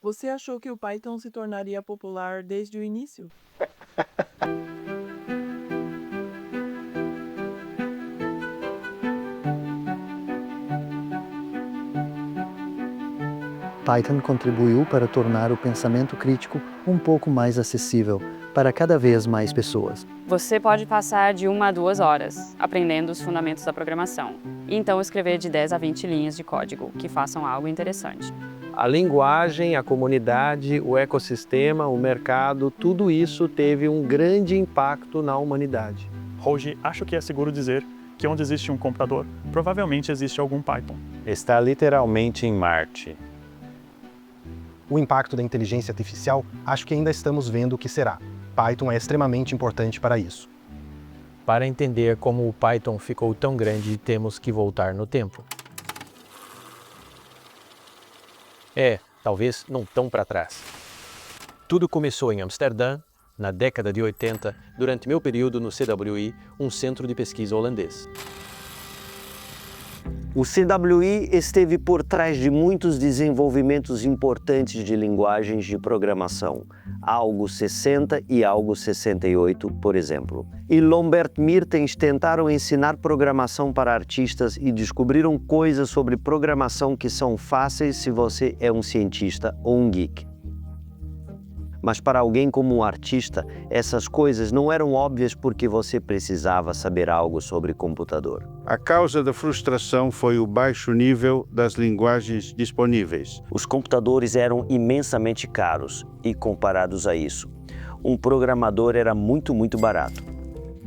Você achou que o Python se tornaria popular desde o início? Python contribuiu para tornar o pensamento crítico um pouco mais acessível para cada vez mais pessoas. Você pode passar de 1 a 2 horas aprendendo os fundamentos da programação, e então escrever de 10 a 20 linhas de código que façam algo interessante. A linguagem, a comunidade, o ecossistema, o mercado, tudo isso teve um grande impacto na humanidade. Hoje, acho que é seguro dizer que onde existe um computador, provavelmente existe algum Python. Está literalmente em Marte. O impacto da inteligência artificial, acho que ainda estamos vendo o que será. Python é extremamente importante para isso. Para entender como o Python ficou tão grande, temos que voltar no tempo. Talvez não tão para trás. Tudo começou em Amsterdã, na década de 80, durante meu período no CWI, um centro de pesquisa holandês. O CWI esteve por trás de muitos desenvolvimentos importantes de linguagens de programação, Algo 60 e Algo 68, por exemplo. E Lombert Mertens tentaram ensinar programação para artistas e descobriram coisas sobre programação que são fáceis se você é um cientista ou um geek. Mas para alguém como um artista, essas coisas não eram óbvias porque você precisava saber algo sobre computador. A causa da frustração foi o baixo nível das linguagens disponíveis. Os computadores eram imensamente caros e, comparados a isso, um programador era muito barato.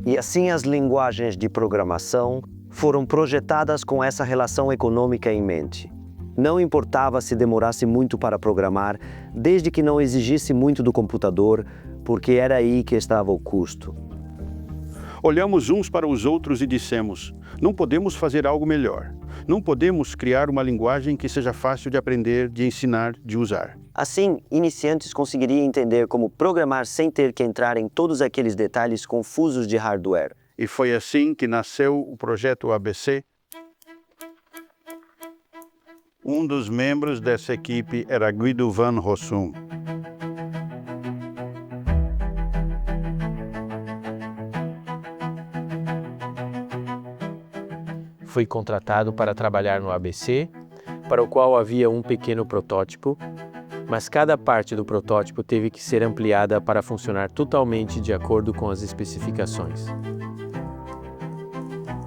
E assim as linguagens de programação foram projetadas com essa relação econômica em mente. Não importava se demorasse muito para programar, desde que não exigisse muito do computador, porque era aí que estava o custo. Olhamos uns para os outros e dissemos, não podemos fazer algo melhor. Não podemos criar uma linguagem que seja fácil de aprender, de ensinar, de usar. Assim, iniciantes conseguiriam entender como programar sem ter que entrar em todos aqueles detalhes confusos de hardware. E foi assim que nasceu o projeto ABC. Um dos membros dessa equipe era Guido van Rossum. Fui contratado para trabalhar no ABC, para o qual havia um pequeno protótipo, mas cada parte do protótipo teve que ser ampliada para funcionar totalmente de acordo com as especificações.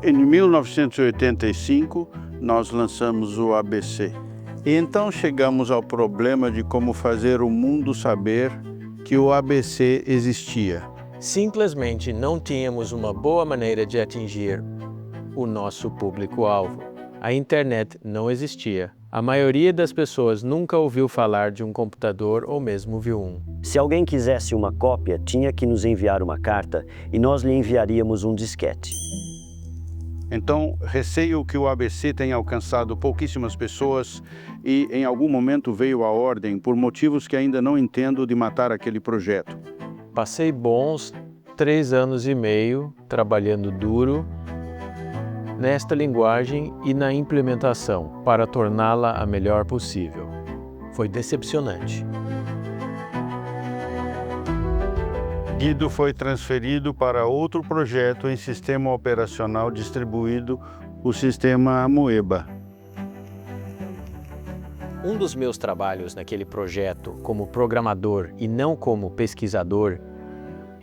Em 1985, nós lançamos o ABC. E então chegamos ao problema de como fazer o mundo saber que o ABC existia. Simplesmente não tínhamos uma boa maneira de atingir o nosso público-alvo. A internet não existia. A maioria das pessoas nunca ouviu falar de um computador ou mesmo viu um. Se alguém quisesse uma cópia, tinha que nos enviar uma carta e nós lhe enviaríamos um disquete. Então, receio que o ABC tenha alcançado pouquíssimas pessoas e, em algum momento, veio a ordem, por motivos que ainda não entendo, de matar aquele projeto. Passei bons 3 anos e meio trabalhando duro nesta linguagem e na implementação para torná-la a melhor possível. Foi decepcionante. Guido foi transferido para outro projeto em sistema operacional distribuído, o sistema Amoeba. Um dos meus trabalhos naquele projeto como programador e não como pesquisador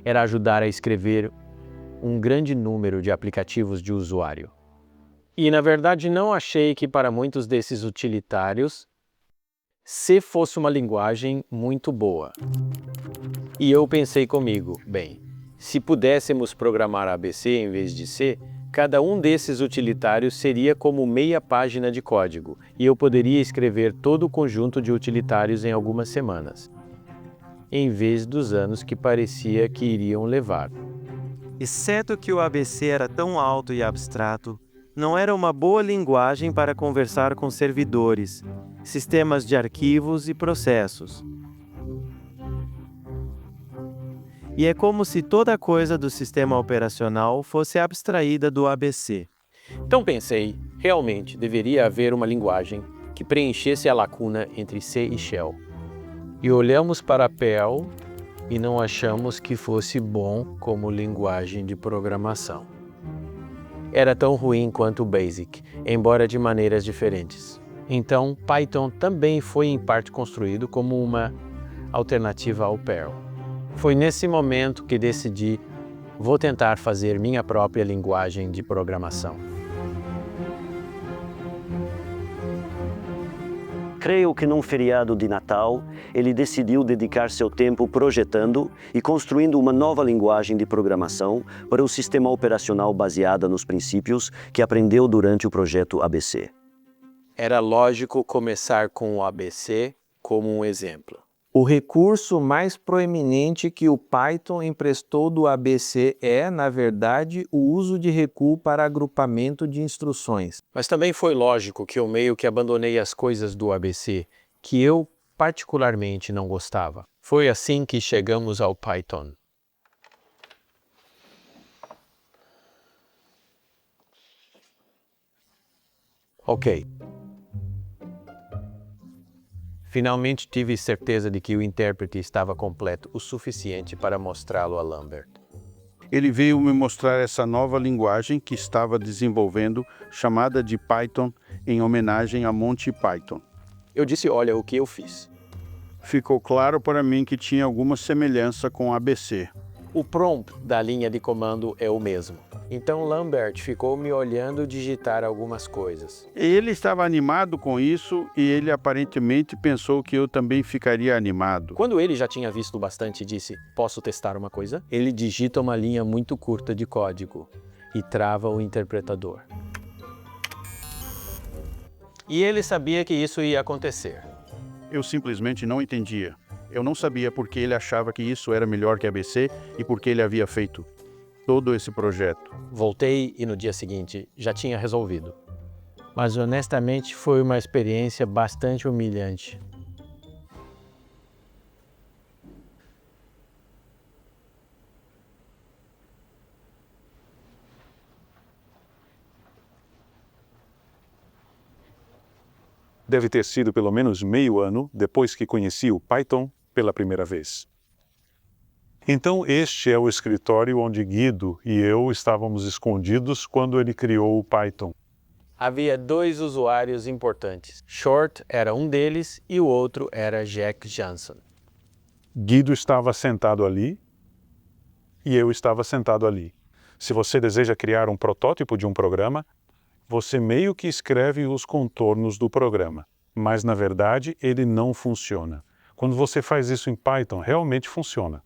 era ajudar a escrever um grande número de aplicativos de usuário. E, na verdade, não achei que para muitos desses utilitários C fosse uma linguagem muito boa. E eu pensei comigo, bem, se pudéssemos programar ABC em vez de C, cada um desses utilitários seria como meia página de código, e eu poderia escrever todo o conjunto de utilitários em algumas semanas, em vez dos anos que parecia que iriam levar. Exceto que o ABC era tão alto e abstrato, não era uma boa linguagem para conversar com servidores, sistemas de arquivos e processos. E é como se toda coisa do sistema operacional fosse abstraída do ABC. Então pensei, realmente deveria haver uma linguagem que preenchesse a lacuna entre C e Shell. E olhamos para Perl e não achamos que fosse bom como linguagem de programação. Era tão ruim quanto o Basic, embora de maneiras diferentes. Então, Python também foi em parte construído como uma alternativa ao Perl. Foi nesse momento que decidi, vou tentar fazer minha própria linguagem de programação. Creio que num feriado de Natal, ele decidiu dedicar seu tempo projetando e construindo uma nova linguagem de programação para o sistema operacional baseada nos princípios que aprendeu durante o projeto ABC. Era lógico começar com o ABC como um exemplo. O recurso mais proeminente que o Python emprestou do ABC é, na verdade, o uso de recuo para agrupamento de instruções. Mas também foi lógico que eu meio que abandonei as coisas do ABC, que eu particularmente não gostava. Foi assim que chegamos ao Python. Ok. Finalmente tive certeza de que o intérprete estava completo o suficiente para mostrá-lo a Lambert. Ele veio me mostrar essa nova linguagem que estava desenvolvendo, chamada de Python, em homenagem a Monty Python. Eu disse, olha o que eu fiz. Ficou claro para mim que tinha alguma semelhança com ABC. O prompt da linha de comando é o mesmo. Então Lambert ficou me olhando digitar algumas coisas. Ele estava animado com isso e ele aparentemente pensou que eu também ficaria animado. Quando ele já tinha visto bastante e disse, posso testar uma coisa? Ele digita uma linha muito curta de código e trava o interpretador. E ele sabia que isso ia acontecer. Eu simplesmente não entendia. Eu não sabia por que ele achava que isso era melhor que ABC e por que ele havia feito todo esse projeto. Voltei e no dia seguinte já tinha resolvido. Mas honestamente foi uma experiência bastante humilhante. Deve ter sido pelo menos meio ano depois que conheci o Python pela primeira vez. Então este é o escritório onde Guido e eu estávamos escondidos quando ele criou o Python. Havia dois usuários importantes. Short era um deles e o outro era Jack Johnson. Guido estava sentado ali e eu estava sentado ali. Se você deseja criar um protótipo de um programa, você meio que escreve os contornos do programa, mas na verdade ele não funciona. Quando você faz isso em Python, realmente funciona.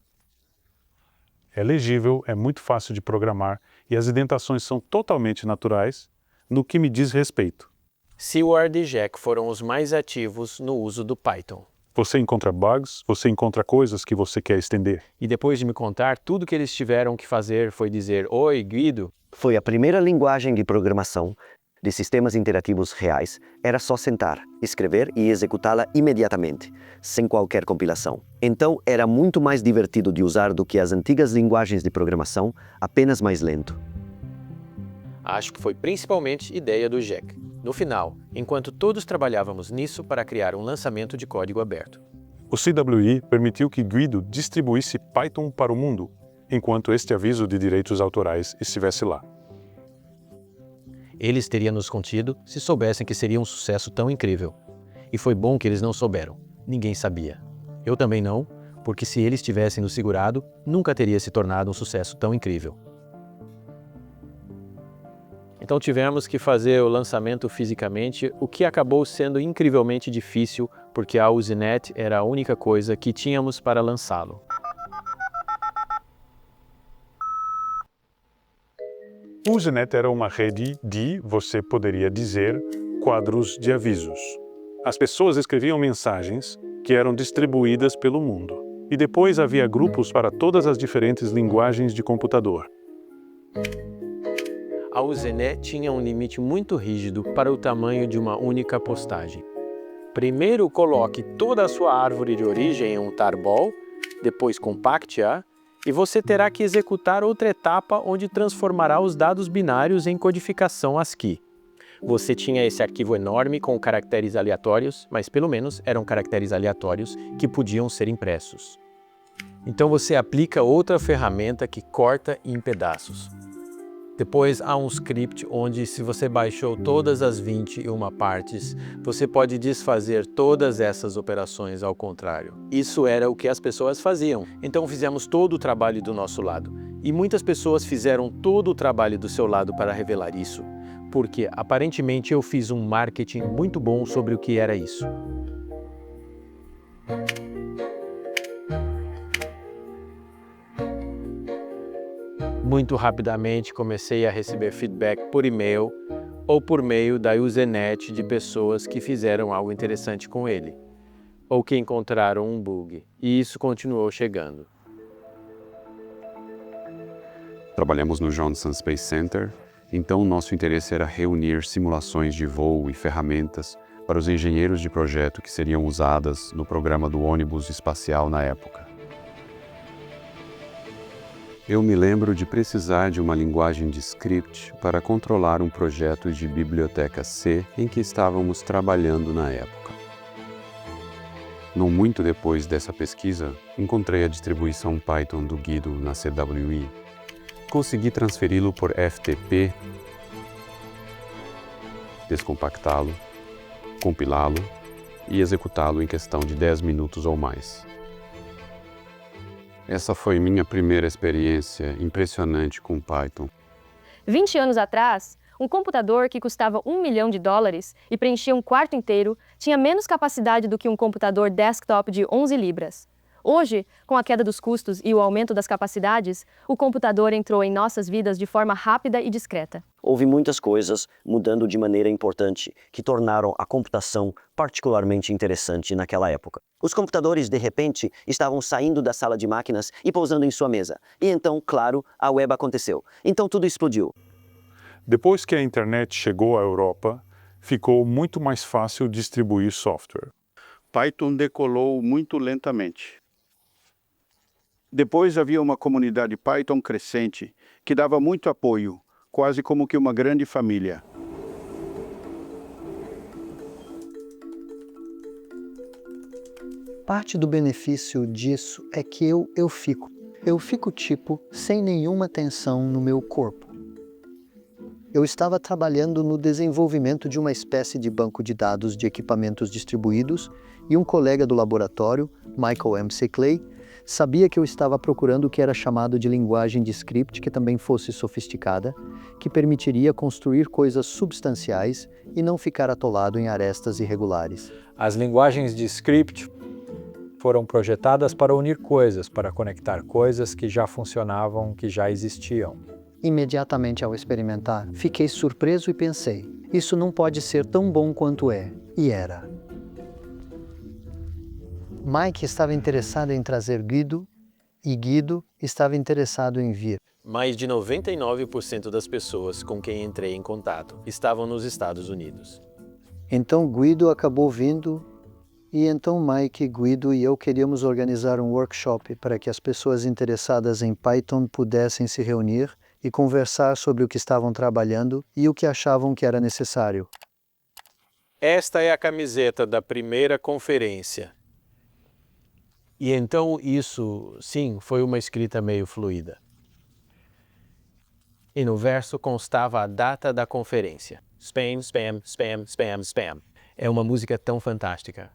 É legível, é muito fácil de programar e as indentações são totalmente naturais no que me diz respeito. Seward e Jack foram os mais ativos no uso do Python. Você encontra bugs, você encontra coisas que você quer estender. E depois de me contar, tudo que eles tiveram que fazer foi dizer, oi, Guido. Foi a primeira linguagem de programação de sistemas interativos reais. Era só sentar, escrever e executá-la imediatamente, sem qualquer compilação. Então era muito mais divertido de usar do que as antigas linguagens de programação, apenas mais lento. Acho que foi principalmente ideia do Jack. No final, enquanto todos trabalhávamos nisso para criar um lançamento de código aberto. O CWI permitiu que Guido distribuísse Python para o mundo, enquanto este aviso de direitos autorais estivesse lá. Eles teriam nos contido se soubessem que seria um sucesso tão incrível. E foi bom que eles não souberam. Ninguém sabia. Eu também não, porque se eles tivessem nos segurado, nunca teria se tornado um sucesso tão incrível. Então tivemos que fazer o lançamento fisicamente, o que acabou sendo incrivelmente difícil, porque a Usenet era a única coisa que tínhamos para lançá-lo. O Usenet era uma rede de, você poderia dizer, quadros de avisos. As pessoas escreviam mensagens que eram distribuídas pelo mundo. E depois havia grupos para todas as diferentes linguagens de computador. A Usenet tinha um limite muito rígido para o tamanho de uma única postagem. Primeiro coloque toda a sua árvore de origem em um tarball, depois compacte-a, e você terá que executar outra etapa onde transformará os dados binários em codificação ASCII. Você tinha esse arquivo enorme com caracteres aleatórios, mas pelo menos eram caracteres aleatórios que podiam ser impressos. Então você aplica outra ferramenta que corta em pedaços. Depois há um script onde, se você baixou todas as 21 partes, você pode desfazer todas essas operações ao contrário. Isso era o que as pessoas faziam. Então fizemos todo o trabalho do nosso lado. E muitas pessoas fizeram todo o trabalho do seu lado para revelar isso, porque aparentemente eu fiz um marketing muito bom sobre o que era isso. Muito rapidamente comecei a receber feedback por e-mail ou por meio da Usenet de pessoas que fizeram algo interessante com ele, ou que encontraram um bug, e isso continuou chegando. Trabalhamos no Johnson Space Center, então nosso interesse era reunir simulações de voo e ferramentas para os engenheiros de projeto que seriam usadas no programa do ônibus espacial na época. Eu me lembro de precisar de uma linguagem de script para controlar um projeto de biblioteca C em que estávamos trabalhando na época. Não muito depois dessa pesquisa, encontrei a distribuição Python do Guido na CWI. Consegui transferi-lo por FTP, descompactá-lo, compilá-lo e executá-lo em questão de 10 minutos ou mais. Essa foi minha primeira experiência impressionante com Python. 20 anos atrás, um computador que custava $1 milhão e preenchia um quarto inteiro tinha menos capacidade do que um computador desktop de 11 libras. Hoje, com a queda dos custos e o aumento das capacidades, o computador entrou em nossas vidas de forma rápida e discreta. Houve muitas coisas mudando de maneira importante que tornaram a computação particularmente interessante naquela época. Os computadores, de repente, estavam saindo da sala de máquinas e pousando em sua mesa. E então, claro, a web aconteceu. Então tudo explodiu. Depois que a internet chegou à Europa, ficou muito mais fácil distribuir software. Python decolou muito lentamente. Depois havia uma comunidade Python crescente que dava muito apoio, quase como que uma grande família. Parte do benefício disso é que eu fico tipo sem nenhuma tensão no meu corpo. Eu estava trabalhando no desenvolvimento de uma espécie de banco de dados de equipamentos distribuídos e um colega do laboratório, Michael M. Clay, sabia que eu estava procurando o que era chamado de linguagem de script que também fosse sofisticada, que permitiria construir coisas substanciais e não ficar atolado em arestas irregulares. As linguagens de script foram projetadas para unir coisas, para conectar coisas que já funcionavam, que já existiam. Imediatamente ao experimentar, fiquei surpreso e pensei, isso não pode ser tão bom quanto é, e era. Mike estava interessado em trazer Guido, e Guido estava interessado em vir. Mais de 99% das pessoas com quem entrei em contato estavam nos Estados Unidos. Então Guido acabou vindo, e então Mike, Guido e eu queríamos organizar um workshop para que as pessoas interessadas em Python pudessem se reunir e conversar sobre o que estavam trabalhando e o que achavam que era necessário. Esta é a camiseta da primeira conferência. E então isso, sim, foi uma escrita meio fluida. E no verso constava a data da conferência. Spam, spam, spam, spam, spam. É uma música tão fantástica.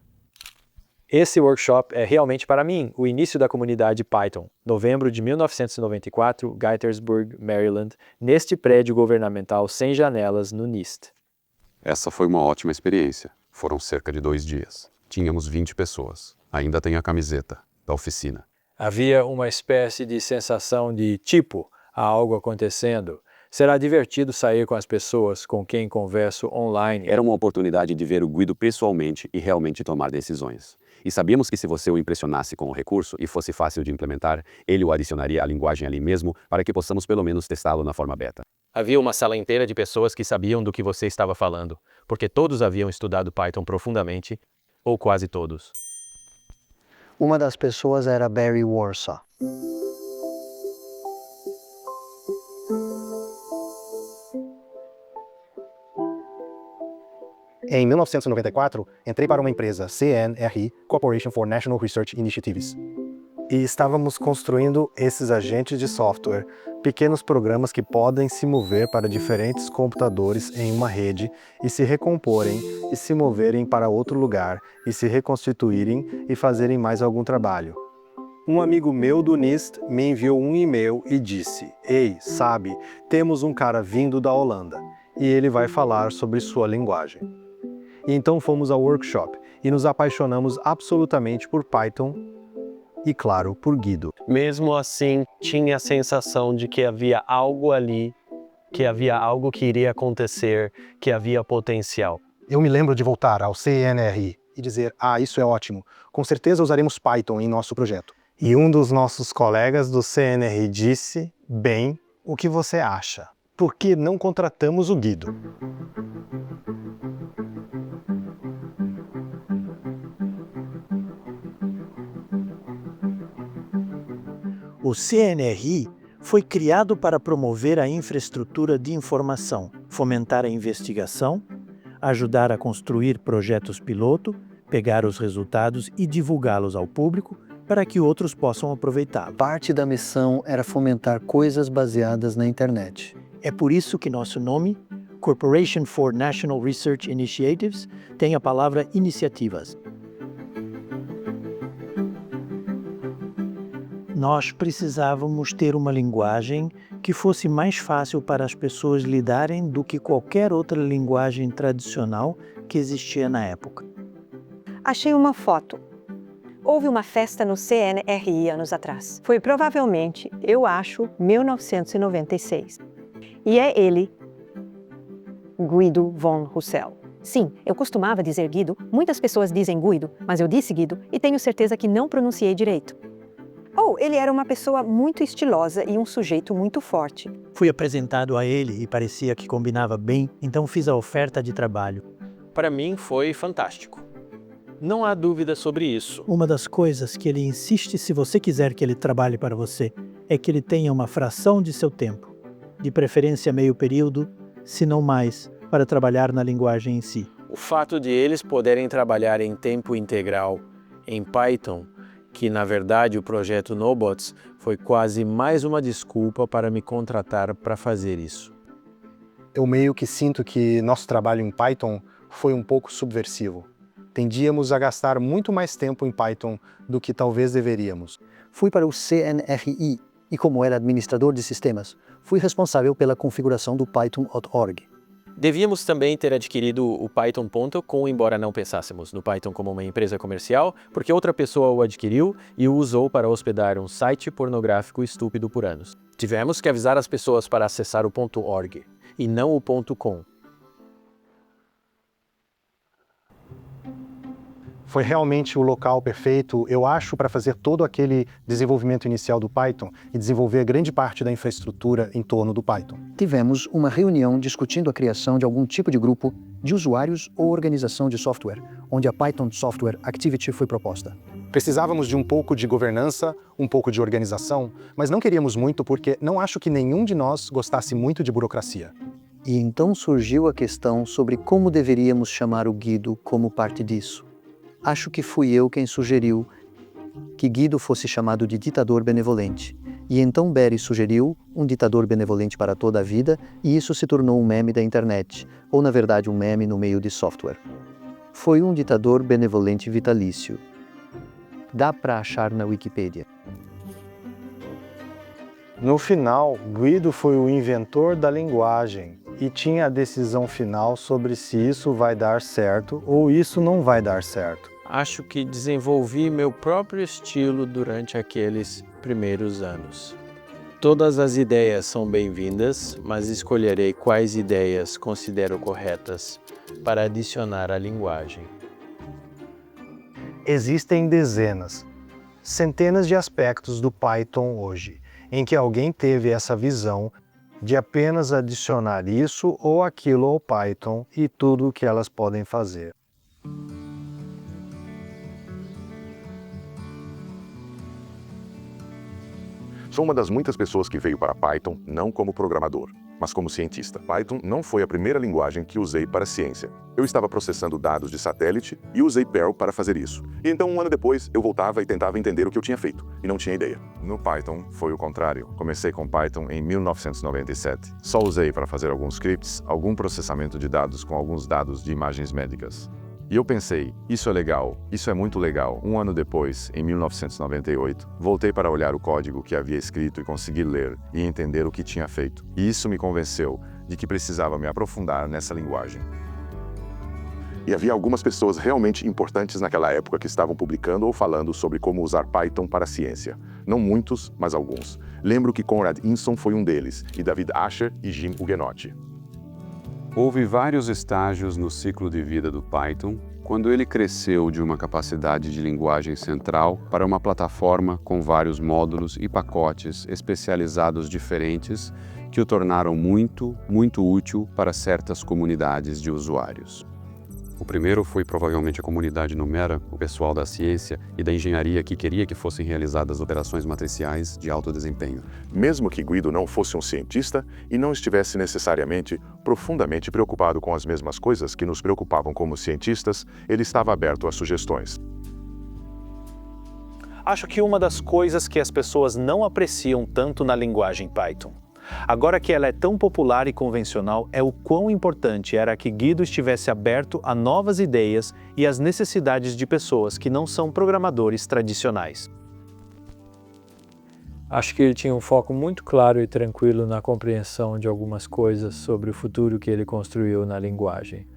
Esse workshop é realmente para mim o início da comunidade Python. Novembro de 1994, Gaithersburg, Maryland, neste prédio governamental sem janelas no NIST. Essa foi uma ótima experiência. Foram cerca de 2 dias. Tínhamos 20 pessoas. Ainda tem a camiseta da oficina. Havia uma espécie de sensação de tipo, há algo acontecendo. Será divertido sair com as pessoas com quem converso online. Era uma oportunidade de ver o Guido pessoalmente e realmente tomar decisões. E sabíamos que se você o impressionasse com o recurso e fosse fácil de implementar, ele o adicionaria à linguagem ali mesmo para que possamos pelo menos testá-lo na forma beta. Havia uma sala inteira de pessoas que sabiam do que você estava falando, porque todos haviam estudado Python profundamente, ou quase todos. Uma das pessoas era Barry Warsaw. Em 1994, entrei para uma empresa, CNRI, Corporation for National Research Initiatives. E estávamos construindo esses agentes de software, pequenos programas que podem se mover para diferentes computadores em uma rede e se recomporem e se moverem para outro lugar e se reconstituírem e fazerem mais algum trabalho. Um amigo meu do NIST me enviou um e-mail e disse: "Ei, sabe, temos um cara vindo da Holanda e ele vai falar sobre sua linguagem." E então fomos ao workshop e nos apaixonamos absolutamente por Python e, claro, por Guido. Mesmo assim, tinha a sensação de que havia algo ali, que havia algo que iria acontecer, que havia potencial. Eu me lembro de voltar ao CNRI e dizer: isso é ótimo, com certeza usaremos Python em nosso projeto. E um dos nossos colegas do CNRI disse: "Bem, o que você acha? Por que não contratamos o Guido?" O CNRI foi criado para promover a infraestrutura de informação, fomentar a investigação, ajudar a construir projetos piloto, pegar os resultados e divulgá-los ao público para que outros possam aproveitá-los. Parte da missão era fomentar coisas baseadas na internet. É por isso que nosso nome, Corporation for National Research Initiatives, tem a palavra iniciativas. Nós precisávamos ter uma linguagem que fosse mais fácil para as pessoas lidarem do que qualquer outra linguagem tradicional que existia na época. Achei uma foto. Houve uma festa no CNRI anos atrás. Foi provavelmente, eu acho, 1996. E é ele, Guido von Hussel. Sim, eu costumava dizer Guido, muitas pessoas dizem Guido, mas eu disse Guido e tenho certeza que não pronunciei direito. Ele era uma pessoa muito estilosa e um sujeito muito forte. Fui apresentado a ele e parecia que combinava bem, então fiz a oferta de trabalho. Para mim foi fantástico. Não há dúvida sobre isso. Uma das coisas que ele insiste se você quiser que ele trabalhe para você é que ele tenha uma fração de seu tempo, de preferência meio período, se não mais, para trabalhar na linguagem em si. O fato de eles poderem trabalhar em tempo integral em Python, que na verdade o projeto Nobots foi quase mais uma desculpa para me contratar para fazer isso. Eu meio que sinto que nosso trabalho em Python foi um pouco subversivo. Tendíamos a gastar muito mais tempo em Python do que talvez deveríamos. Fui para o CNRI e, como era administrador de sistemas, fui responsável pela configuração do Python.org. Devíamos também ter adquirido o Python.com, embora não pensássemos no Python como uma empresa comercial, porque outra pessoa o adquiriu e o usou para hospedar um site pornográfico estúpido por anos. Tivemos que avisar as pessoas para acessar o .org e não o .com. Foi realmente o local perfeito, eu acho, para fazer todo aquele desenvolvimento inicial do Python e desenvolver grande parte da infraestrutura em torno do Python. Tivemos uma reunião discutindo a criação de algum tipo de grupo de usuários ou organização de software, onde a Python Software Activity foi proposta. Precisávamos de um pouco de governança, um pouco de organização, mas não queríamos muito porque não acho que nenhum de nós gostasse muito de burocracia. E então surgiu a questão sobre como deveríamos chamar o Guido como parte disso. Acho que fui eu quem sugeriu que Guido fosse chamado de ditador benevolente. E então Barry sugeriu um ditador benevolente para toda a vida e isso se tornou um meme da internet, ou na verdade um meme no meio de software. Foi um ditador benevolente vitalício. Dá para achar na Wikipedia. No final, Guido foi o inventor da linguagem e tinha a decisão final sobre se isso vai dar certo ou isso não vai dar certo. Acho que desenvolvi meu próprio estilo durante aqueles primeiros anos. Todas as ideias são bem-vindas, mas escolherei quais ideias considero corretas para adicionar à linguagem. Existem dezenas, centenas de aspectos do Python hoje, em que alguém teve essa visão de apenas adicionar isso ou aquilo ao Python e tudo o que elas podem fazer. Sou uma das muitas pessoas que veio para Python não como programador, mas como cientista. Python não foi a primeira linguagem que usei para ciência. Eu estava processando dados de satélite e usei Perl para fazer isso. E então, um ano depois, eu voltava e tentava entender o que eu tinha feito, e não tinha ideia. No Python, foi o contrário. Comecei com Python em 1997. Só usei para fazer alguns scripts, algum processamento de dados com alguns dados de imagens médicas. E eu pensei, isso é legal, isso é muito legal. Um ano depois, em 1998, voltei para olhar o código que havia escrito e conseguir ler e entender o que tinha feito. E isso me convenceu de que precisava me aprofundar nessa linguagem. E havia algumas pessoas realmente importantes naquela época que estavam publicando ou falando sobre como usar Python para a ciência. Não muitos, mas alguns. Lembro que Conrad Inson foi um deles, e David Asher e Jim Huguenotti. Houve vários estágios no ciclo de vida do Python, quando ele cresceu de uma capacidade de linguagem central para uma plataforma com vários módulos e pacotes especializados diferentes que o tornaram muito útil para certas comunidades de usuários. O primeiro foi provavelmente a comunidade numera, o pessoal da ciência e da engenharia que queria que fossem realizadas operações matriciais de alto desempenho. Mesmo que Guido não fosse um cientista e não estivesse necessariamente profundamente preocupado com as mesmas coisas que nos preocupavam como cientistas, ele estava aberto a sugestões. Acho que uma das coisas que as pessoas não apreciam tanto na linguagem Python, agora que ela é tão popular e convencional, é o quão importante era que Guido estivesse aberto a novas ideias e às necessidades de pessoas que não são programadores tradicionais. Acho que ele tinha um foco muito claro e tranquilo na compreensão de algumas coisas sobre o futuro que ele construiu na linguagem.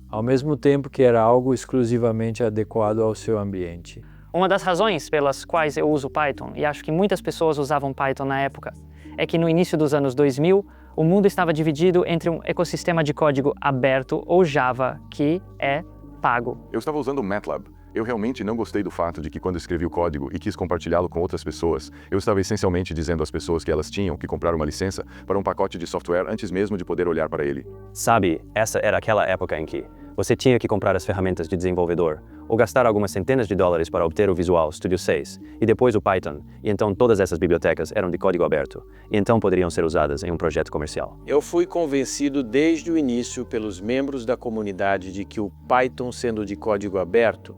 Ao mesmo tempo que era algo exclusivamente adequado ao seu ambiente. Uma das razões pelas quais eu uso Python, e acho que muitas pessoas usavam Python na época, é que no início dos anos 2000, o mundo estava dividido entre um ecossistema de código aberto ou Java, que é pago. Eu estava usando o MATLAB. Eu realmente não gostei do fato de que quando escrevi o código e quis compartilhá-lo com outras pessoas, eu estava essencialmente dizendo às pessoas que elas tinham que comprar uma licença para um pacote de software antes mesmo de poder olhar para ele. Sabe, essa era aquela época em que você tinha que comprar as ferramentas de desenvolvedor, ou gastar algumas centenas de dólares para obter o Visual Studio 6, e depois o Python, e então todas essas bibliotecas eram de código aberto, e então poderiam ser usadas em um projeto comercial. Eu fui convencido desde o início pelos membros da comunidade de que o Python, sendo de código aberto,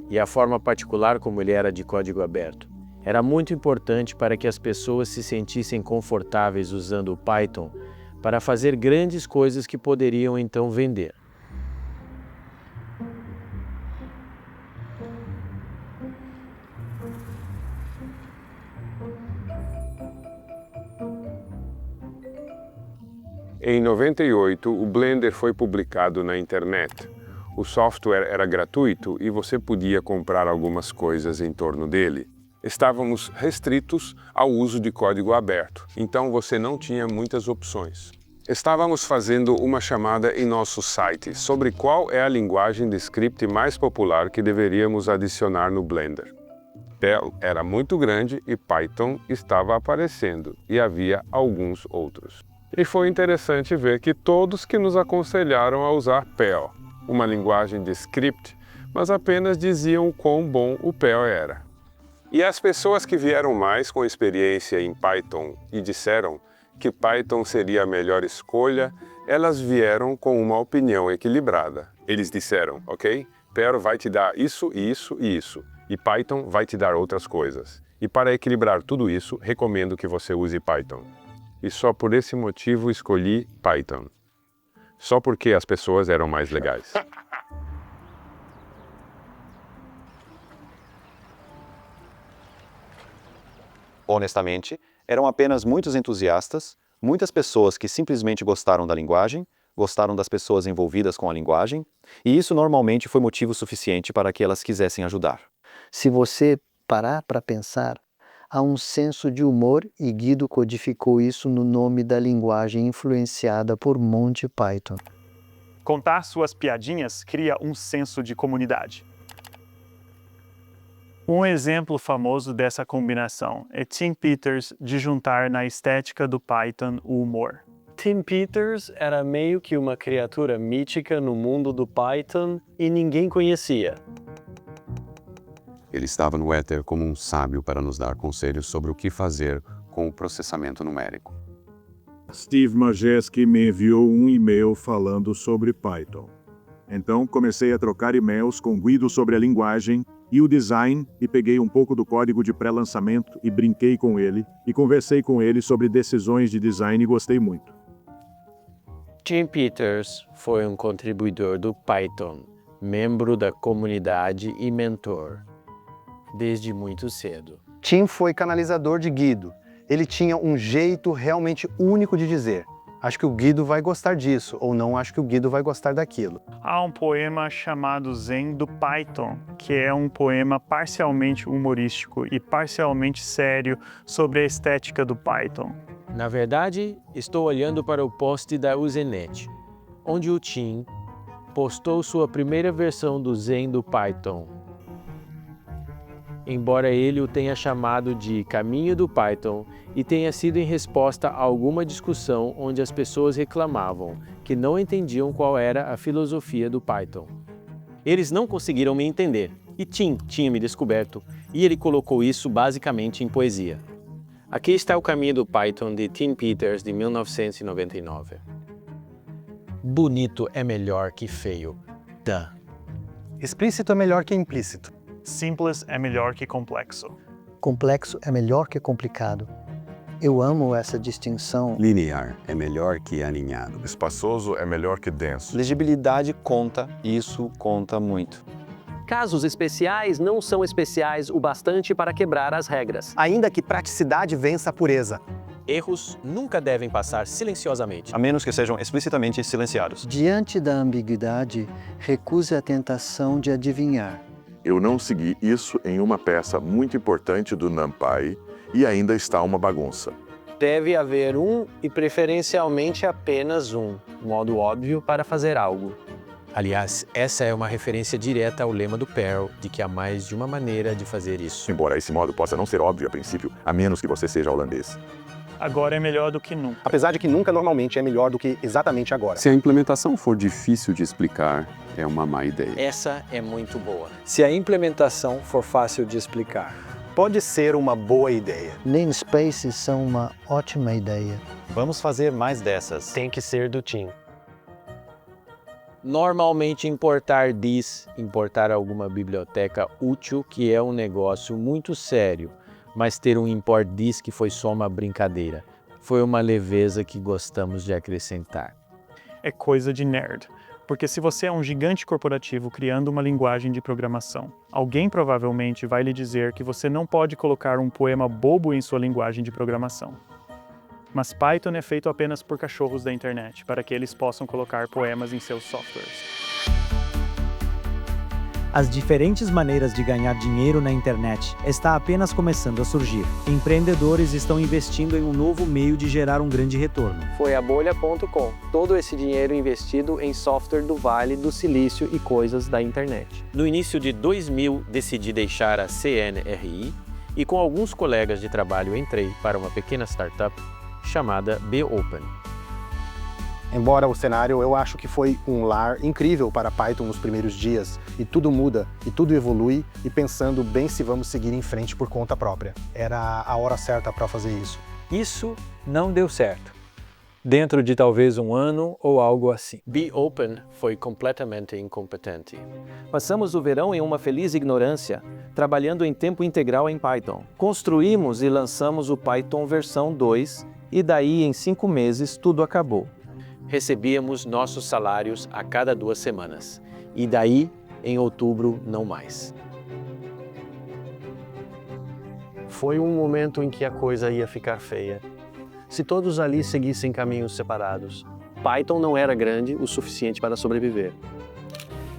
e a forma particular como ele era de código aberto, era muito importante para que as pessoas se sentissem confortáveis usando o Python para fazer grandes coisas que poderiam então vender. Em 98, o Blender foi publicado na internet. O software era gratuito e você podia comprar algumas coisas em torno dele. Estávamos restritos ao uso de código aberto, então você não tinha muitas opções. Estávamos fazendo uma chamada em nosso site sobre qual é a linguagem de script mais popular que deveríamos adicionar no Blender. Perl era muito grande e Python estava aparecendo, e havia alguns outros. E foi interessante ver que todos que nos aconselharam a usar Perl, uma linguagem de script, mas apenas diziam quão bom o Perl era. E as pessoas que vieram mais com experiência em Python e disseram que Python seria a melhor escolha, elas vieram com uma opinião equilibrada. Eles disseram, ok, Perl vai te dar isso e isso e isso, e Python vai te dar outras coisas. E para equilibrar tudo isso, recomendo que você use Python. E só por esse motivo escolhi Python. Só porque as pessoas eram mais legais. Honestamente, eram apenas muitos entusiastas, muitas pessoas que simplesmente gostaram da linguagem, gostaram das pessoas envolvidas com a linguagem, e isso normalmente foi motivo suficiente para que elas quisessem ajudar. Se você parar para pensar, há um senso de humor e Guido codificou isso no nome da linguagem influenciada por Monty Python. Contar suas piadinhas cria um senso de comunidade. Um exemplo famoso dessa combinação é Tim Peters de juntar na estética do Python o humor. Tim Peters era meio que uma criatura mítica no mundo do Python e ninguém conhecia. Ele estava no éter como um sábio para nos dar conselhos sobre o que fazer com o processamento numérico. Steve Majeski me enviou um e-mail falando sobre Python. Então comecei a trocar e-mails com Guido sobre a linguagem e o design e peguei um pouco do código de pré-lançamento e brinquei com ele e conversei com ele sobre decisões de design e gostei muito. Tim Peters foi um contribuidor do Python, membro da comunidade e mentor, desde muito cedo. Tim foi canalizador de Guido. Ele tinha um jeito realmente único de dizer: acho que o Guido vai gostar disso, ou não acho que o Guido vai gostar daquilo. Há um poema chamado Zen do Python, que é um poema parcialmente humorístico e parcialmente sério sobre a estética do Python. Na verdade, estou olhando para o post da Usenet, onde o Tim postou sua primeira versão do Zen do Python. Embora ele o tenha chamado de Caminho do Python e tenha sido em resposta a alguma discussão onde as pessoas reclamavam que não entendiam qual era a filosofia do Python. Eles não conseguiram me entender, e Tim tinha me descoberto, e ele colocou isso basicamente em poesia. Aqui está o Caminho do Python de Tim Peters, de 1999. Bonito é melhor que feio. Duh. Explícito é melhor que implícito. Simples é melhor que complexo. Complexo é melhor que complicado. Eu amo essa distinção. Linear é melhor que alinhado. Espaçoso é melhor que denso. Legibilidade conta, isso conta muito. Casos especiais não são especiais o bastante para quebrar as regras. Ainda que praticidade vença a pureza. Erros nunca devem passar silenciosamente, A menos que sejam explicitamente silenciados. Diante da ambiguidade, recuse a tentação de adivinhar. Eu não segui isso em uma peça muito importante do NumPy e ainda está uma bagunça. Deve haver um e preferencialmente apenas um modo óbvio para fazer algo. Aliás, essa é uma referência direta ao lema do Perl de que há mais de uma maneira de fazer isso. Embora esse modo possa não ser óbvio a princípio, a menos que você seja holandês. Agora é melhor do que nunca. Apesar de que nunca normalmente é melhor do que exatamente agora. Se a implementação for difícil de explicar, é uma má ideia. Essa é muito boa. Se a implementação for fácil de explicar, pode ser uma boa ideia. Namespaces são uma ótima ideia. Vamos fazer mais dessas. Tem que ser do Tim. Normalmente importar alguma biblioteca útil, que é um negócio muito sério, mas ter um import diz foi só uma brincadeira. Foi uma leveza que gostamos de acrescentar. É coisa de nerd. Porque se você é um gigante corporativo criando uma linguagem de programação, alguém provavelmente vai lhe dizer que você não pode colocar um poema bobo em sua linguagem de programação. Mas Python é feito apenas por cachorros da internet, para que eles possam colocar poemas em seus softwares. As diferentes maneiras de ganhar dinheiro na internet está apenas começando a surgir. Empreendedores estão investindo em um novo meio de gerar um grande retorno. Foi a bolha.com. Todo esse dinheiro investido em software do Vale do Silício e coisas da internet. No início de 2000, decidi deixar a CNRI e com alguns colegas de trabalho entrei para uma pequena startup chamada Be-Open. Embora o cenário, eu acho que foi um lar incrível para Python nos primeiros dias, e tudo muda, e tudo evolui, e pensando bem se vamos seguir em frente por conta própria. Era a hora certa para fazer isso. Isso não deu certo. Dentro de talvez um ano ou algo assim. Be-Open foi completamente incompetente. Passamos o verão em uma feliz ignorância, trabalhando em tempo integral em Python. Construímos e lançamos o Python versão 2, e daí em 5 meses tudo acabou. Recebíamos nossos salários a cada 2 semanas. E daí, em outubro, não mais. Foi um momento em que a coisa ia ficar feia. Se todos ali seguissem caminhos separados, Python não era grande o suficiente para sobreviver.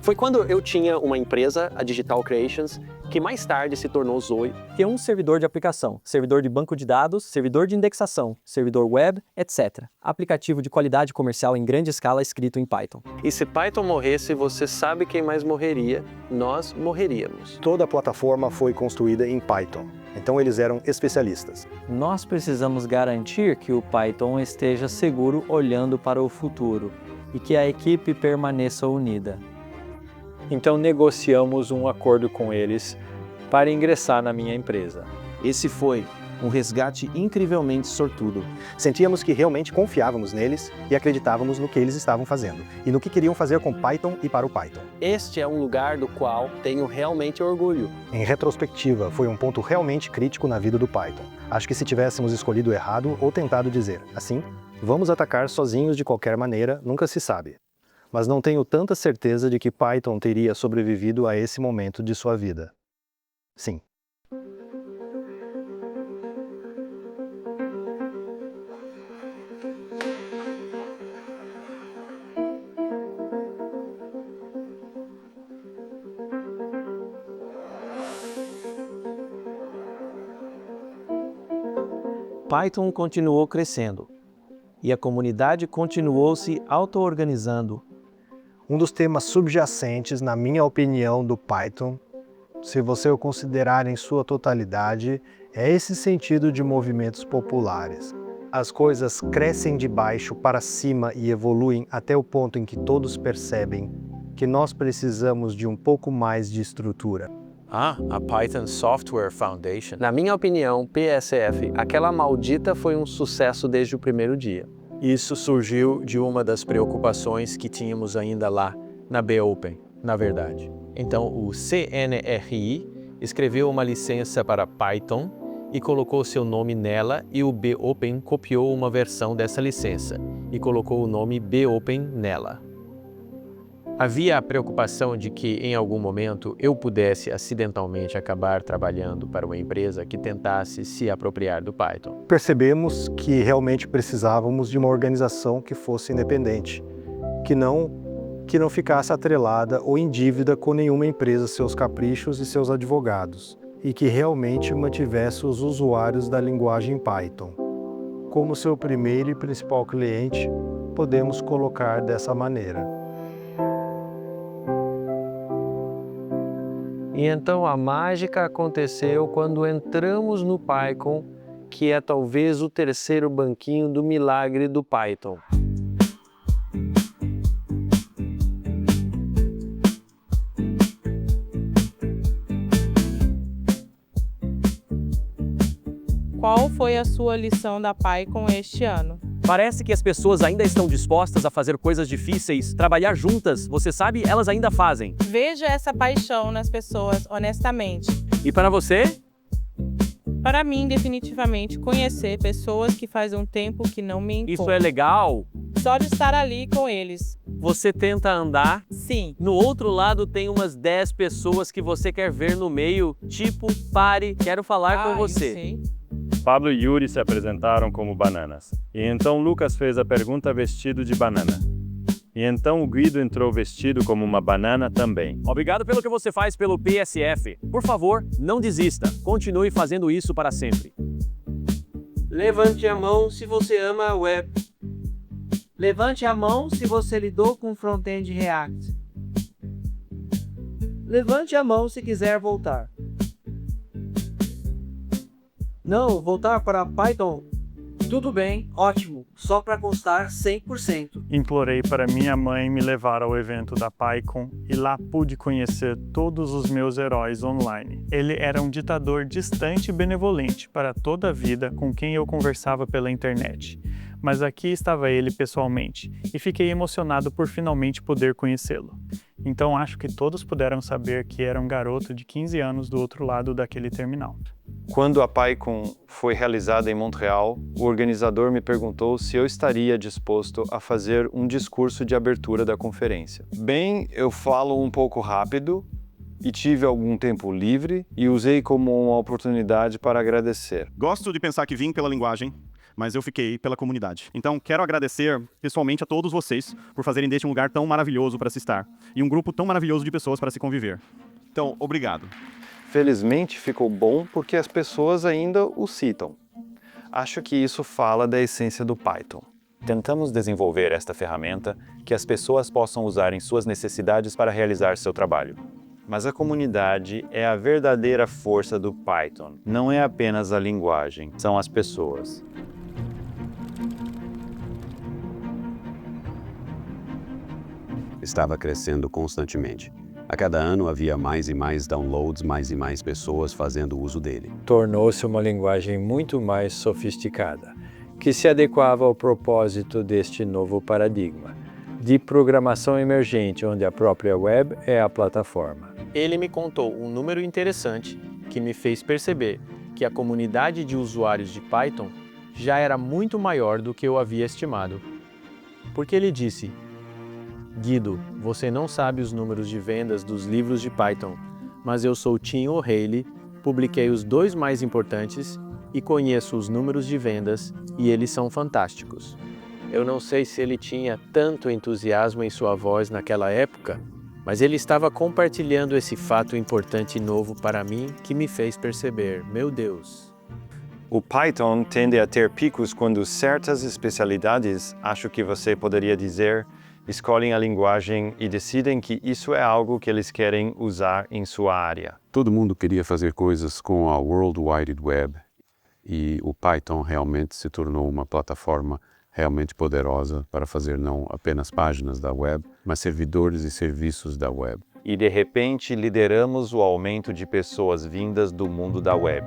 Foi quando eu tinha uma empresa, a Digital Creations, que mais tarde se tornou Zoe, que é um servidor de aplicação, servidor de banco de dados, servidor de indexação, servidor web, etc. Aplicativo de qualidade comercial em grande escala escrito em Python. E se Python morresse, você sabe quem mais morreria? Nós morreríamos. Toda a plataforma foi construída em Python, então eles eram especialistas. Nós precisamos garantir que o Python esteja seguro olhando para o futuro e que a equipe permaneça unida. Então negociamos um acordo com eles para ingressar na minha empresa. Esse foi um resgate incrivelmente sortudo. Sentíamos que realmente confiávamos neles e acreditávamos no que eles estavam fazendo e no que queriam fazer com Python e para o Python. Este é um lugar do qual tenho realmente orgulho. Em retrospectiva, foi um ponto realmente crítico na vida do Python. Acho que se tivéssemos escolhido errado ou tentado dizer, assim, vamos atacar sozinhos de qualquer maneira, nunca se sabe. Mas não tenho tanta certeza de que Python teria sobrevivido a esse momento de sua vida. Sim. Python continuou crescendo e a comunidade continuou se auto-organizando. Um dos temas subjacentes, na minha opinião, do Python, se você o considerar em sua totalidade, é esse sentido de movimentos populares. As coisas crescem de baixo para cima e evoluem até o ponto em que todos percebem que nós precisamos de um pouco mais de estrutura. A Python Software Foundation. Na minha opinião, PSF, aquela maldita foi um sucesso desde o primeiro dia. Isso surgiu de uma das preocupações que tínhamos ainda lá na BOpen, na verdade. Então, o CNRI escreveu uma licença para Python e colocou seu nome nela, e o BOpen copiou uma versão dessa licença e colocou o nome BOpen nela. Havia a preocupação de que, em algum momento, eu pudesse acidentalmente acabar trabalhando para uma empresa que tentasse se apropriar do Python. Percebemos que realmente precisávamos de uma organização que fosse independente, que não ficasse atrelada ou em dívida com nenhuma empresa, seus caprichos e seus advogados, e que realmente mantivesse os usuários da linguagem Python. Como seu primeiro e principal cliente, podemos colocar dessa maneira. E então a mágica aconteceu quando entramos no PyCon, que é talvez o terceiro banquinho do milagre do Python. Qual foi a sua lição da PyCon este ano? Parece que as pessoas ainda estão dispostas a fazer coisas difíceis, trabalhar juntas, você sabe, elas ainda fazem. Veja essa paixão nas pessoas, honestamente. E para você? Para mim, definitivamente, conhecer pessoas que faz um tempo que não me encontro. Isso é legal. Só de estar ali com eles. Você tenta andar? Sim. No outro lado tem umas 10 pessoas que você quer ver no meio, tipo, pare, quero falar com você. Eu sei. Pablo e Yuri se apresentaram como bananas. E então Lucas fez a pergunta vestido de banana. E então o Guido entrou vestido como uma banana também. Obrigado pelo que você faz pelo PSF. Por favor, não desista. Continue fazendo isso para sempre. Levante a mão se você ama a web. Levante a mão se você lidou com front-end React. Levante a mão se quiser voltar. Não, voltar para Python? Tudo bem, ótimo, só para constar 100%. Implorei para minha mãe me levar ao evento da PyCon e lá pude conhecer todos os meus heróis online. Ele era um ditador distante e benevolente para toda a vida com quem eu conversava pela internet. Mas aqui estava ele pessoalmente e fiquei emocionado por finalmente poder conhecê-lo. Então acho que todos puderam saber que era um garoto de 15 anos do outro lado daquele terminal. Quando a PyCon foi realizada em Montreal, o organizador me perguntou se eu estaria disposto a fazer um discurso de abertura da conferência. Bem, eu falo um pouco rápido e tive algum tempo livre e usei como uma oportunidade para agradecer. Gosto de pensar que vim pela linguagem, mas eu fiquei pela comunidade. Então, quero agradecer pessoalmente a todos vocês por fazerem deste um lugar tão maravilhoso para se estar e um grupo tão maravilhoso de pessoas para se conviver. Então, obrigado. Felizmente ficou bom porque as pessoas ainda o citam. Acho que isso fala da essência do Python. Tentamos desenvolver esta ferramenta que as pessoas possam usar em suas necessidades para realizar seu trabalho. Mas a comunidade é a verdadeira força do Python. Não é apenas a linguagem, são as pessoas. Estava crescendo constantemente. A cada ano havia mais e mais downloads, mais e mais pessoas fazendo uso dele. Tornou-se uma linguagem muito mais sofisticada, que se adequava ao propósito deste novo paradigma de programação emergente, onde a própria web é a plataforma. Ele me contou um número interessante que me fez perceber que a comunidade de usuários de Python já era muito maior do que eu havia estimado. Porque ele disse: Guido, você não sabe os números de vendas dos livros de Python, mas eu sou Tim O'Reilly, publiquei os 2 mais importantes e conheço os números de vendas e eles são fantásticos. Eu não sei se ele tinha tanto entusiasmo em sua voz naquela época, mas ele estava compartilhando esse fato importante e novo para mim que me fez perceber, meu Deus. O Python tende a ter picos quando certas especialidades, acho que você poderia dizer, escolhem a linguagem e decidem que isso é algo que eles querem usar em sua área. Todo mundo queria fazer coisas com a World Wide Web e o Python realmente se tornou uma plataforma realmente poderosa para fazer não apenas páginas da web, mas servidores e serviços da web. E de repente lideramos o aumento de pessoas vindas do mundo da web.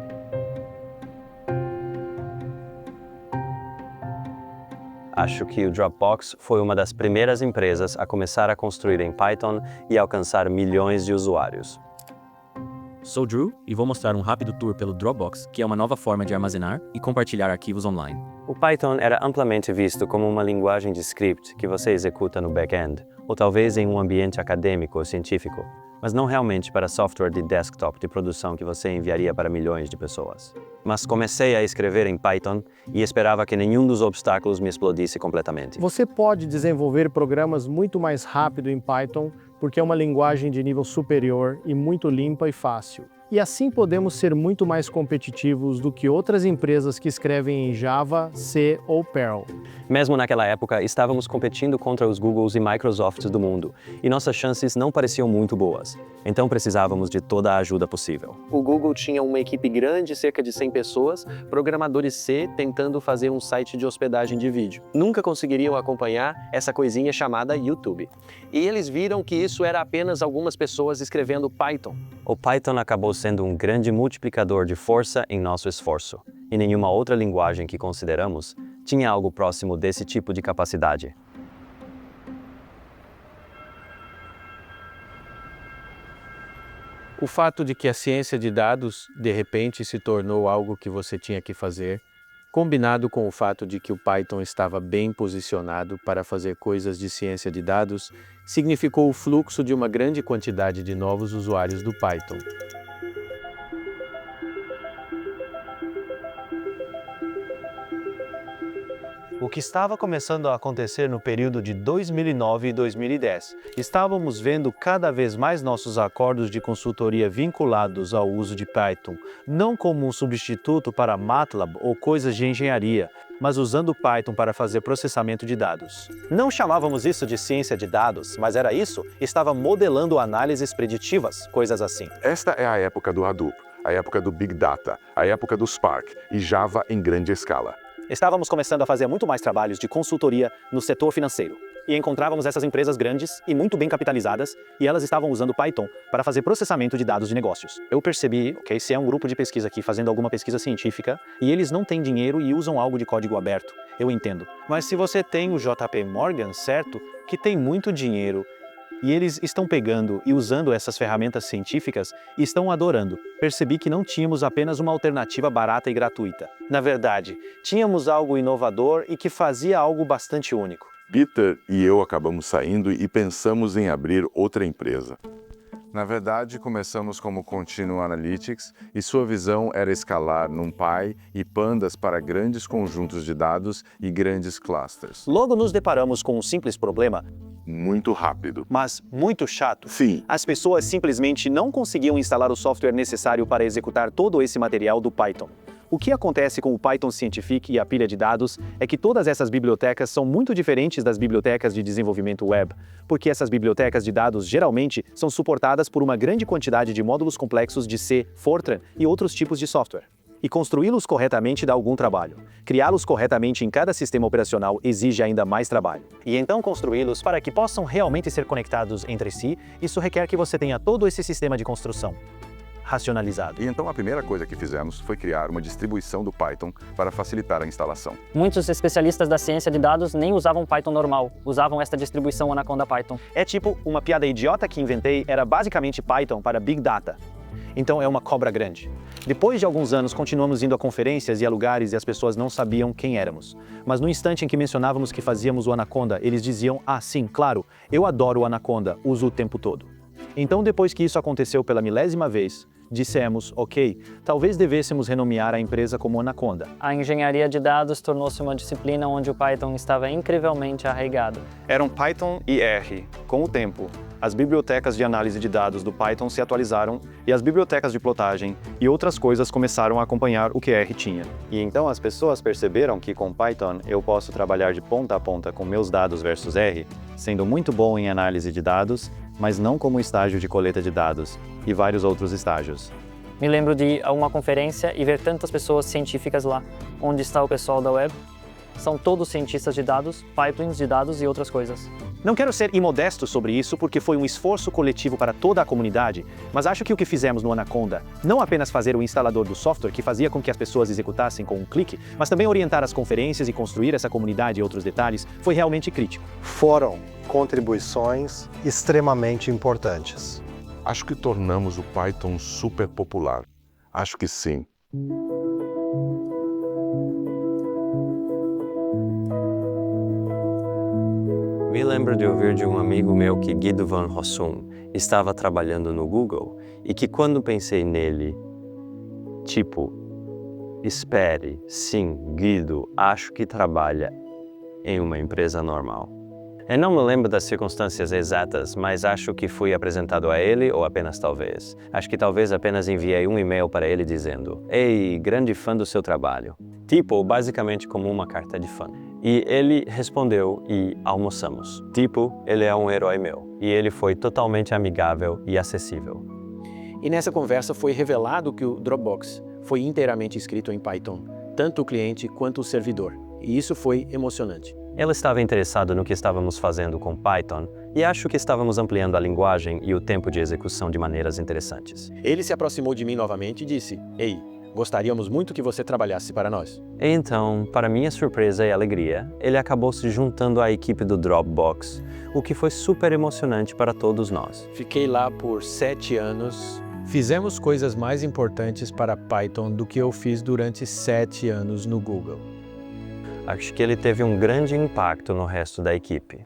Acho que o Dropbox foi uma das primeiras empresas a começar a construir em Python e alcançar milhões de usuários. Sou Drew e vou mostrar um rápido tour pelo Dropbox, que é uma nova forma de armazenar e compartilhar arquivos online. O Python era amplamente visto como uma linguagem de script que você executa no back-end, ou talvez em um ambiente acadêmico ou científico, mas não realmente para software de desktop de produção que você enviaria para milhões de pessoas. Mas comecei a escrever em Python e esperava que nenhum dos obstáculos me explodisse completamente. Você pode desenvolver programas muito mais rápido em Python porque é uma linguagem de nível superior e muito limpa e fácil. E assim podemos ser muito mais competitivos do que outras empresas que escrevem em Java, C ou Perl. Mesmo naquela época, estávamos competindo contra os Googles e Microsofts do mundo, e nossas chances não pareciam muito boas. Então precisávamos de toda a ajuda possível. O Google tinha uma equipe grande, cerca de 100 pessoas, programadores C tentando fazer um site de hospedagem de vídeo. Nunca conseguiriam acompanhar essa coisinha chamada YouTube. E eles viram que isso era apenas algumas pessoas escrevendo Python. O Python acabou sendo um grande multiplicador de força em nosso esforço, e nenhuma outra linguagem que consideramos tinha algo próximo desse tipo de capacidade. O fato de que a ciência de dados, de repente, se tornou algo que você tinha que fazer, combinado com o fato de que o Python estava bem posicionado para fazer coisas de ciência de dados, significou o fluxo de uma grande quantidade de novos usuários do Python. O que estava começando a acontecer no período de 2009 e 2010. Estávamos vendo cada vez mais nossos acordos de consultoria vinculados ao uso de Python, não como um substituto para MATLAB ou coisas de engenharia, mas usando Python para fazer processamento de dados. Não chamávamos isso de ciência de dados, mas era isso, estava modelando análises preditivas, coisas assim. Esta é a época do Hadoop, a época do Big Data, a época do Spark e Java em grande escala. Estávamos começando a fazer muito mais trabalhos de consultoria no setor financeiro. E encontrávamos essas empresas grandes e muito bem capitalizadas, e elas estavam usando Python para fazer processamento de dados de negócios. Eu percebi, se é um grupo de pesquisa aqui fazendo alguma pesquisa científica, e eles não têm dinheiro e usam algo de código aberto, eu entendo. Mas se você tem o JP Morgan, certo, que tem muito dinheiro, e eles estão pegando e usando essas ferramentas científicas e estão adorando. Percebi que não tínhamos apenas uma alternativa barata e gratuita. Na verdade, tínhamos algo inovador e que fazia algo bastante único. Peter e eu acabamos saindo e pensamos em abrir outra empresa. Na verdade, começamos como Continuum Analytics e sua visão era escalar NumPy e Pandas para grandes conjuntos de dados e grandes clusters. Logo nos deparamos com um simples problema. Muito rápido. Mas muito chato. Sim. As pessoas simplesmente não conseguiam instalar o software necessário para executar todo esse material do Python. O que acontece com o Python Scientific e a pilha de dados é que todas essas bibliotecas são muito diferentes das bibliotecas de desenvolvimento web, porque essas bibliotecas de dados geralmente são suportadas por uma grande quantidade de módulos complexos de C, Fortran e outros tipos de software. E construí-los corretamente dá algum trabalho. Criá-los corretamente em cada sistema operacional exige ainda mais trabalho. E então construí-los para que possam realmente ser conectados entre si, isso requer que você tenha todo esse sistema de construção racionalizado. E então a primeira coisa que fizemos foi criar uma distribuição do Python para facilitar a instalação. Muitos especialistas da ciência de dados nem usavam Python normal, usavam esta distribuição Anaconda Python. É tipo, uma piada idiota que inventei era basicamente Python para Big Data. Então é uma cobra grande. Depois de alguns anos, continuamos indo a conferências e a lugares e as pessoas não sabiam quem éramos. Mas no instante em que mencionávamos que fazíamos o Anaconda, eles diziam, ah, sim, claro, eu adoro o Anaconda, uso o tempo todo. Então, depois que isso aconteceu pela milésima vez, dissemos, ok, talvez devêssemos renomear a empresa como Anaconda. A engenharia de dados tornou-se uma disciplina onde o Python estava incrivelmente arraigado. Eram Python e R. Com o tempo, as bibliotecas de análise de dados do Python se atualizaram e as bibliotecas de plotagem e outras coisas começaram a acompanhar o que R tinha. E então as pessoas perceberam que com Python eu posso trabalhar de ponta a ponta com meus dados versus R, sendo muito bom em análise de dados, mas não como estágio de coleta de dados e vários outros estágios. Me lembro de ir a uma conferência e ver tantas pessoas científicas lá. Onde está o pessoal da web? São todos cientistas de dados, pipelines de dados e outras coisas. Não quero ser imodesto sobre isso porque foi um esforço coletivo para toda a comunidade, mas acho que o que fizemos no Anaconda, não apenas fazer o instalador do software que fazia com que as pessoas executassem com um clique, mas também orientar as conferências e construir essa comunidade e outros detalhes, foi realmente crítico. Foram contribuições extremamente importantes. Acho que tornamos o Python super popular. Acho que sim. Me lembro de ouvir de um amigo meu que Guido van Rossum estava trabalhando no Google e que quando pensei nele, tipo, espere, sim, Guido, acho que trabalha em uma empresa normal. Eu não me lembro das circunstâncias exatas, mas acho que fui apresentado a ele, ou apenas talvez. Acho que talvez apenas enviei um e-mail para ele dizendo, ei, grande fã do seu trabalho. Tipo, basicamente como uma carta de fã. E ele respondeu e almoçamos. Tipo, ele é um herói meu. E ele foi totalmente amigável e acessível. E nessa conversa foi revelado que o Dropbox foi inteiramente escrito em Python, tanto o cliente quanto o servidor. E isso foi emocionante. Ele estava interessado no que estávamos fazendo com Python e acho que estávamos ampliando a linguagem e o tempo de execução de maneiras interessantes. Ele se aproximou de mim novamente e disse, ei, gostaríamos muito que você trabalhasse para nós. E então, para minha surpresa e alegria, ele acabou se juntando à equipe do Dropbox, o que foi super emocionante para todos nós. Fiquei lá por 7 anos. Fizemos coisas mais importantes para Python do que eu fiz durante 7 anos no Google. Acho que ele teve um grande impacto no resto da equipe.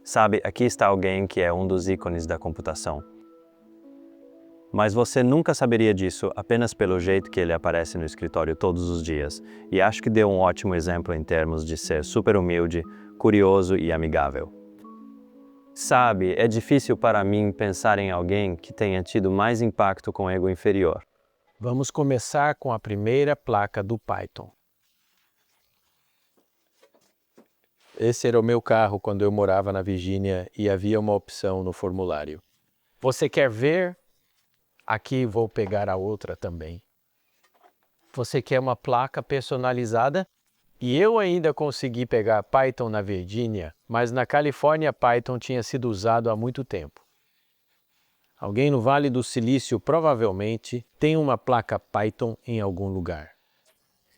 Sabe, aqui está alguém que é um dos ícones da computação. Mas você nunca saberia disso apenas pelo jeito que ele aparece no escritório todos os dias, e acho que deu um ótimo exemplo em termos de ser super humilde, curioso e amigável. Sabe, é difícil para mim pensar em alguém que tenha tido mais impacto com ego inferior. Vamos começar com a primeira placa do Python. Esse era o meu carro quando eu morava na Virgínia e havia uma opção no formulário. Você quer ver? Aqui vou pegar a outra também. Você quer uma placa personalizada? E eu ainda consegui pegar Python na Virgínia, mas na Califórnia Python tinha sido usado há muito tempo. Alguém no Vale do Silício provavelmente tem uma placa Python em algum lugar.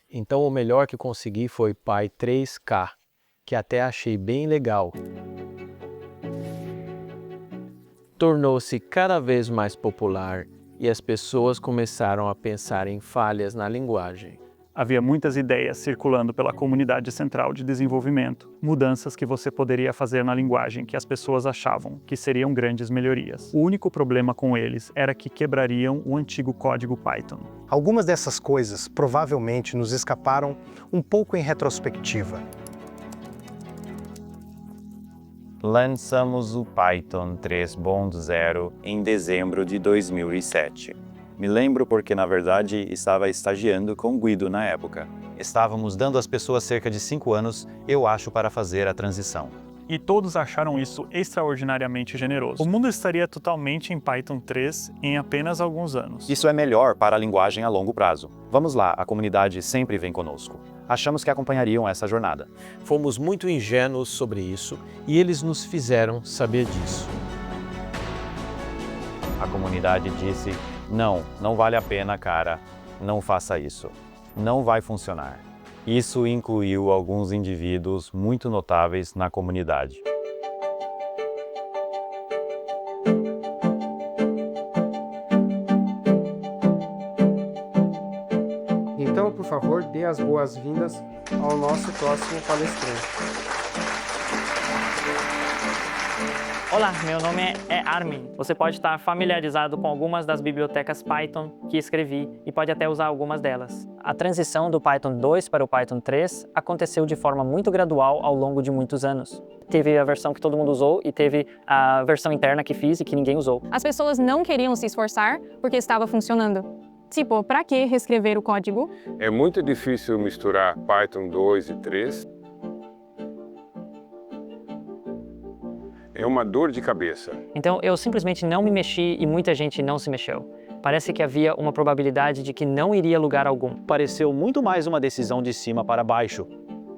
Então o melhor que consegui foi Py3K, que até achei bem legal. Tornou-se cada vez mais popular e as pessoas começaram a pensar em falhas na linguagem. Havia muitas ideias circulando pela comunidade central de desenvolvimento, mudanças que você poderia fazer na linguagem que as pessoas achavam que seriam grandes melhorias. O único problema com eles era que quebrariam o antigo código Python. Algumas dessas coisas provavelmente nos escaparam um pouco em retrospectiva. Lançamos o Python 3.0 em dezembro de 2007. Me lembro porque, na verdade, estava estagiando com Guido na época. Estávamos dando às pessoas cerca de 5 anos, eu acho, para fazer a transição. e todos acharam isso extraordinariamente generoso. O mundo estaria totalmente em Python 3 em apenas alguns anos. Isso é melhor para a linguagem a longo prazo. Vamos lá, a comunidade sempre vem conosco. Achamos que acompanhariam essa jornada. Fomos muito ingênuos sobre isso e eles nos fizeram saber disso. A comunidade disse, não vale a pena, cara. Não faça isso. Não vai funcionar. Isso incluiu alguns indivíduos muito notáveis na comunidade. Então, por favor, dê as boas-vindas ao nosso próximo palestrante. Olá, meu nome é Armin. Você pode estar familiarizado com algumas das bibliotecas Python que escrevi e pode até usar algumas delas. A transição do Python 2 para o Python 3 aconteceu de forma muito gradual ao longo de muitos anos. Teve a versão que todo mundo usou e teve a versão interna que fiz e que ninguém usou. As pessoas não queriam se esforçar porque estava funcionando. Tipo, para que reescrever o código? É muito difícil misturar Python 2 e 3. É uma dor de cabeça. Então eu simplesmente não me mexi e muita gente não se mexeu. Parece que havia uma probabilidade de que não iria a lugar algum. Pareceu muito mais uma decisão de cima para baixo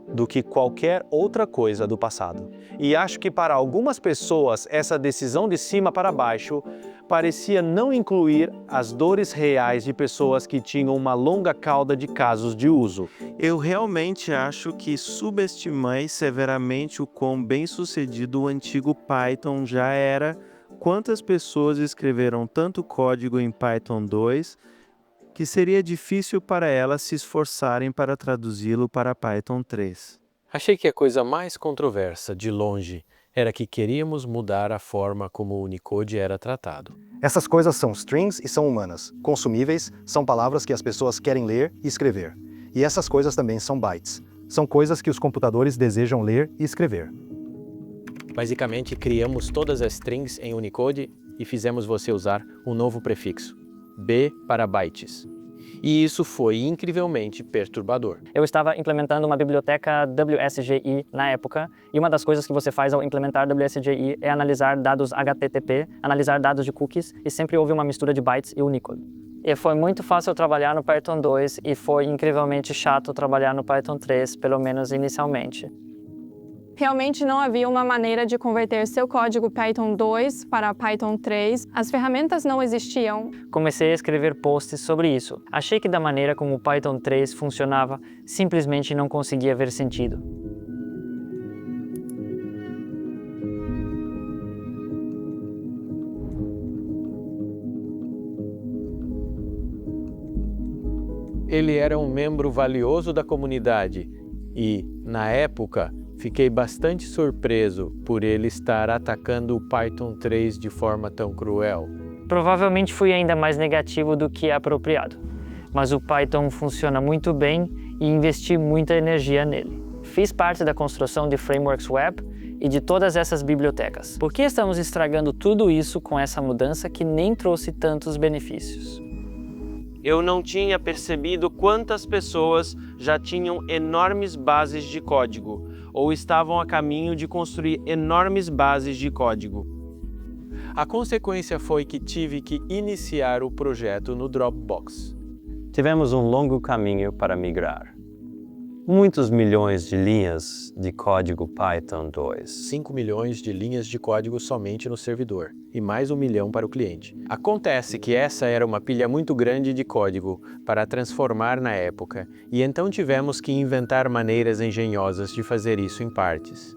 do que qualquer outra coisa do passado. E acho que para algumas pessoas essa decisão de cima para baixo parecia não incluir as dores reais de pessoas que tinham uma longa cauda de casos de uso. Eu realmente acho que subestimei severamente o quão bem-sucedido o antigo Python já era. Quantas pessoas escreveram tanto código em Python 2 que seria difícil para elas se esforçarem para traduzi-lo para Python 3. Achei que a coisa mais controversa, de longe, era que queríamos mudar a forma como o Unicode era tratado. Essas coisas são strings e são humanas. Consumíveis são palavras que as pessoas querem ler e escrever. E essas coisas também são bytes. São coisas que os computadores desejam ler e escrever. Basicamente, criamos todas as strings em Unicode e fizemos você usar um novo prefixo, B para bytes. E isso foi incrivelmente perturbador. Eu estava implementando uma biblioteca WSGI na época, e uma das coisas que você faz ao implementar WSGI é analisar dados HTTP, analisar dados de cookies, e sempre houve uma mistura de bytes e Unicode. E foi muito fácil trabalhar no Python 2 e foi incrivelmente chato trabalhar no Python 3, pelo menos inicialmente. Realmente não havia uma maneira de converter seu código Python 2 para Python 3. As ferramentas não existiam. Comecei a escrever posts sobre isso. Achei que da maneira como o Python 3 funcionava, simplesmente não conseguia ver sentido. Ele era um membro valioso da comunidade e, na época, fiquei bastante surpreso por ele estar atacando o Python 3 de forma tão cruel. Provavelmente fui ainda mais negativo do que apropriado, mas o Python funciona muito bem e investi muita energia nele. Fiz parte da construção de frameworks web e de todas essas bibliotecas. Por que estamos estragando tudo isso com essa mudança que nem trouxe tantos benefícios? Eu não tinha percebido quantas pessoas já tinham enormes bases de código, ou estavam a caminho de construir enormes bases de código. A consequência foi que tive que iniciar o projeto no Dropbox. Tivemos um longo caminho para migrar. Muitos milhões de linhas de código Python 2. 5 milhões de linhas de código somente no servidor, e mais 1 milhão para o cliente. Acontece que essa era uma pilha muito grande de código para transformar na época, e então tivemos que inventar maneiras engenhosas de fazer isso em partes.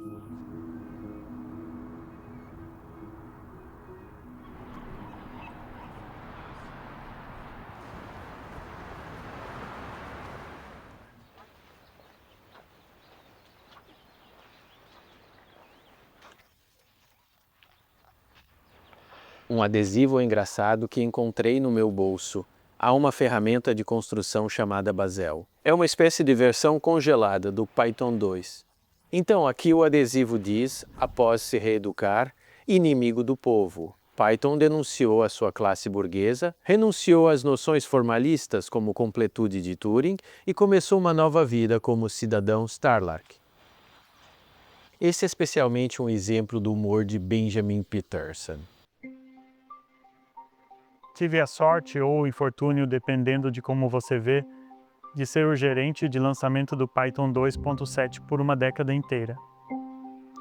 Um adesivo engraçado que encontrei no meu bolso. Há uma ferramenta de construção chamada Basel. É uma espécie de versão congelada do Python 2. Então aqui o adesivo diz, após se reeducar, inimigo do povo. Python denunciou a sua classe burguesa, renunciou às noções formalistas como completude de Turing e começou uma nova vida como cidadão Starlark. Esse é especialmente um exemplo do humor de Benjamin Peterson. Tive a sorte ou o infortúnio, dependendo de como você vê, de ser o gerente de lançamento do Python 2.7 por uma década inteira.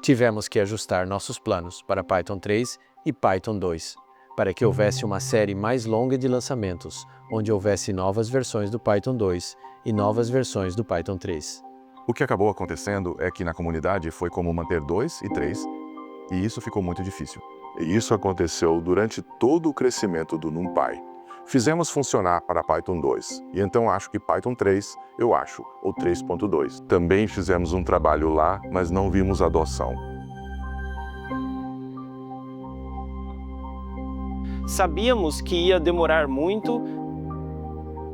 Tivemos que ajustar nossos planos para Python 3 e Python 2, para que houvesse uma série mais longa de lançamentos, onde houvesse novas versões do Python 2 e novas versões do Python 3. O que acabou acontecendo é que na comunidade foi como manter 2 e 3, e isso ficou muito difícil. E isso aconteceu durante todo o crescimento do NumPy. Fizemos funcionar para Python 2, e então acho que Python 3, ou 3.2. Também fizemos um trabalho lá, mas não vimos adoção. Sabíamos que ia demorar muito,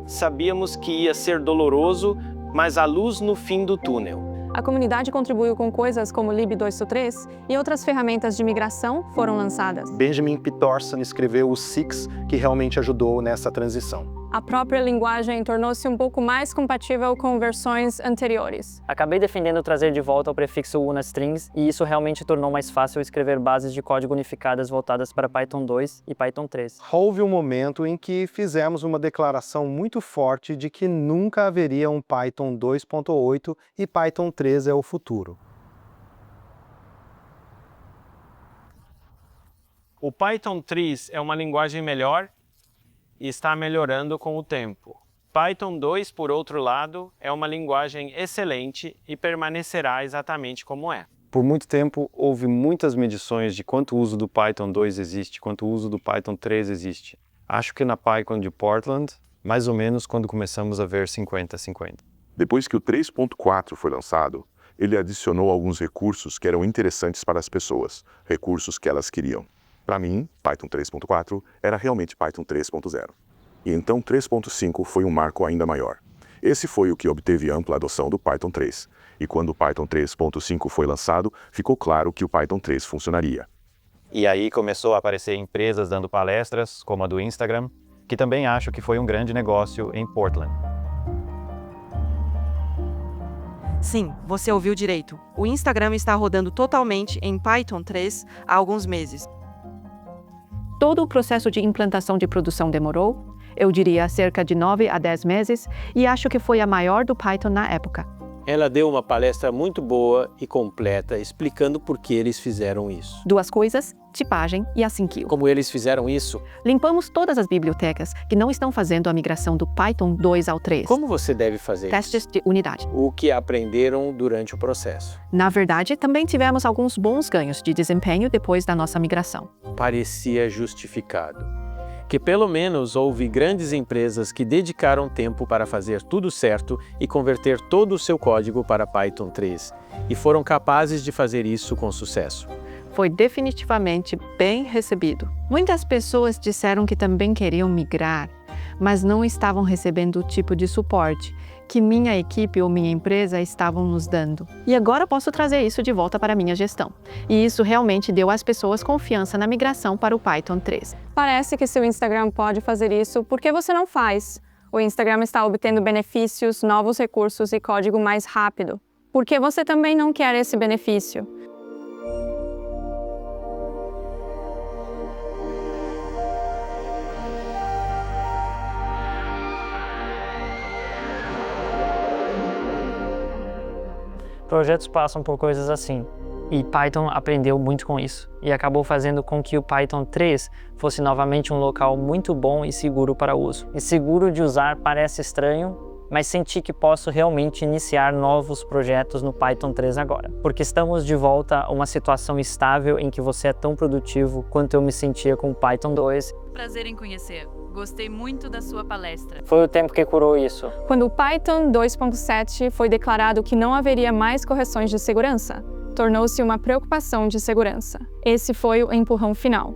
sabíamos que ia ser doloroso, mas há luz no fim do túnel. A comunidade contribuiu com coisas como lib2to3 e outras ferramentas de migração foram lançadas. Benjamin Peterson escreveu o Six, que realmente ajudou nessa transição. A própria linguagem tornou-se um pouco mais compatível com versões anteriores. Acabei defendendo trazer de volta o prefixo UNAStrings e isso realmente tornou mais fácil escrever bases de código unificadas voltadas para Python 2 e Python 3. Houve um momento em que fizemos uma declaração muito forte de que nunca haveria um Python 2.8 e Python 3 é o futuro. O Python 3 é uma linguagem melhor e está melhorando com o tempo. Python 2, por outro lado, é uma linguagem excelente e permanecerá exatamente como é. Por muito tempo, houve muitas medições de quanto uso do Python 2 existe, quanto uso do Python 3 existe. Acho que na PyCon de Portland, mais ou menos quando começamos a ver 50-50. Depois que o 3.4 foi lançado, ele adicionou alguns recursos que eram interessantes para as pessoas, recursos que elas queriam. Para mim, Python 3.4 era realmente Python 3.0. E então 3.5 foi um marco ainda maior. Esse foi o que obteve ampla adoção do Python 3. E quando o Python 3.5 foi lançado, ficou claro que o Python 3 funcionaria. E aí começou a aparecer empresas dando palestras, como a do Instagram, que também acho que foi um grande negócio em Portland. Sim, você ouviu direito. O Instagram está rodando totalmente em Python 3 há alguns meses. Todo o processo de implantação de produção demorou, eu diria cerca de 9 a 10 meses, e acho que foi a maior do Python na época. Ela deu uma palestra muito boa e completa, explicando por que eles fizeram isso. Duas coisas, tipagem e async. Como eles fizeram isso? Limpamos todas as bibliotecas que não estão fazendo a migração do Python 2 ao 3. Como você deve fazer Testes de unidade. O que aprenderam durante o processo. Na verdade, também tivemos alguns bons ganhos de desempenho depois da nossa migração. Parecia justificado. Que pelo menos houve grandes empresas que dedicaram tempo para fazer tudo certo e converter todo o seu código para Python 3, e foram capazes de fazer isso com sucesso. Foi definitivamente bem recebido. Muitas pessoas disseram que também queriam migrar, mas não estavam recebendo o tipo de suporte que minha equipe ou minha empresa estavam nos dando. E agora posso trazer isso de volta para a minha gestão. E isso realmente deu às pessoas confiança na migração para o Python 3. Parece que seu Instagram pode fazer isso, por que você não faz? O Instagram está obtendo benefícios, novos recursos e código mais rápido. Por que você também não quer esse benefício? Projetos passam por coisas assim, e Python aprendeu muito com isso, e acabou fazendo com que o Python 3 fosse novamente um local muito bom e seguro para uso. E seguro de usar parece estranho, mas senti que posso realmente iniciar novos projetos no Python 3 agora, porque estamos de volta a uma situação estável em que você é tão produtivo quanto eu me sentia com o Python 2. Prazer em conhecer. Gostei muito da sua palestra. Foi o tempo que curou isso. Quando o Python 2.7 foi declarado que não haveria mais correções de segurança, tornou-se uma preocupação de segurança. Esse foi o empurrão final.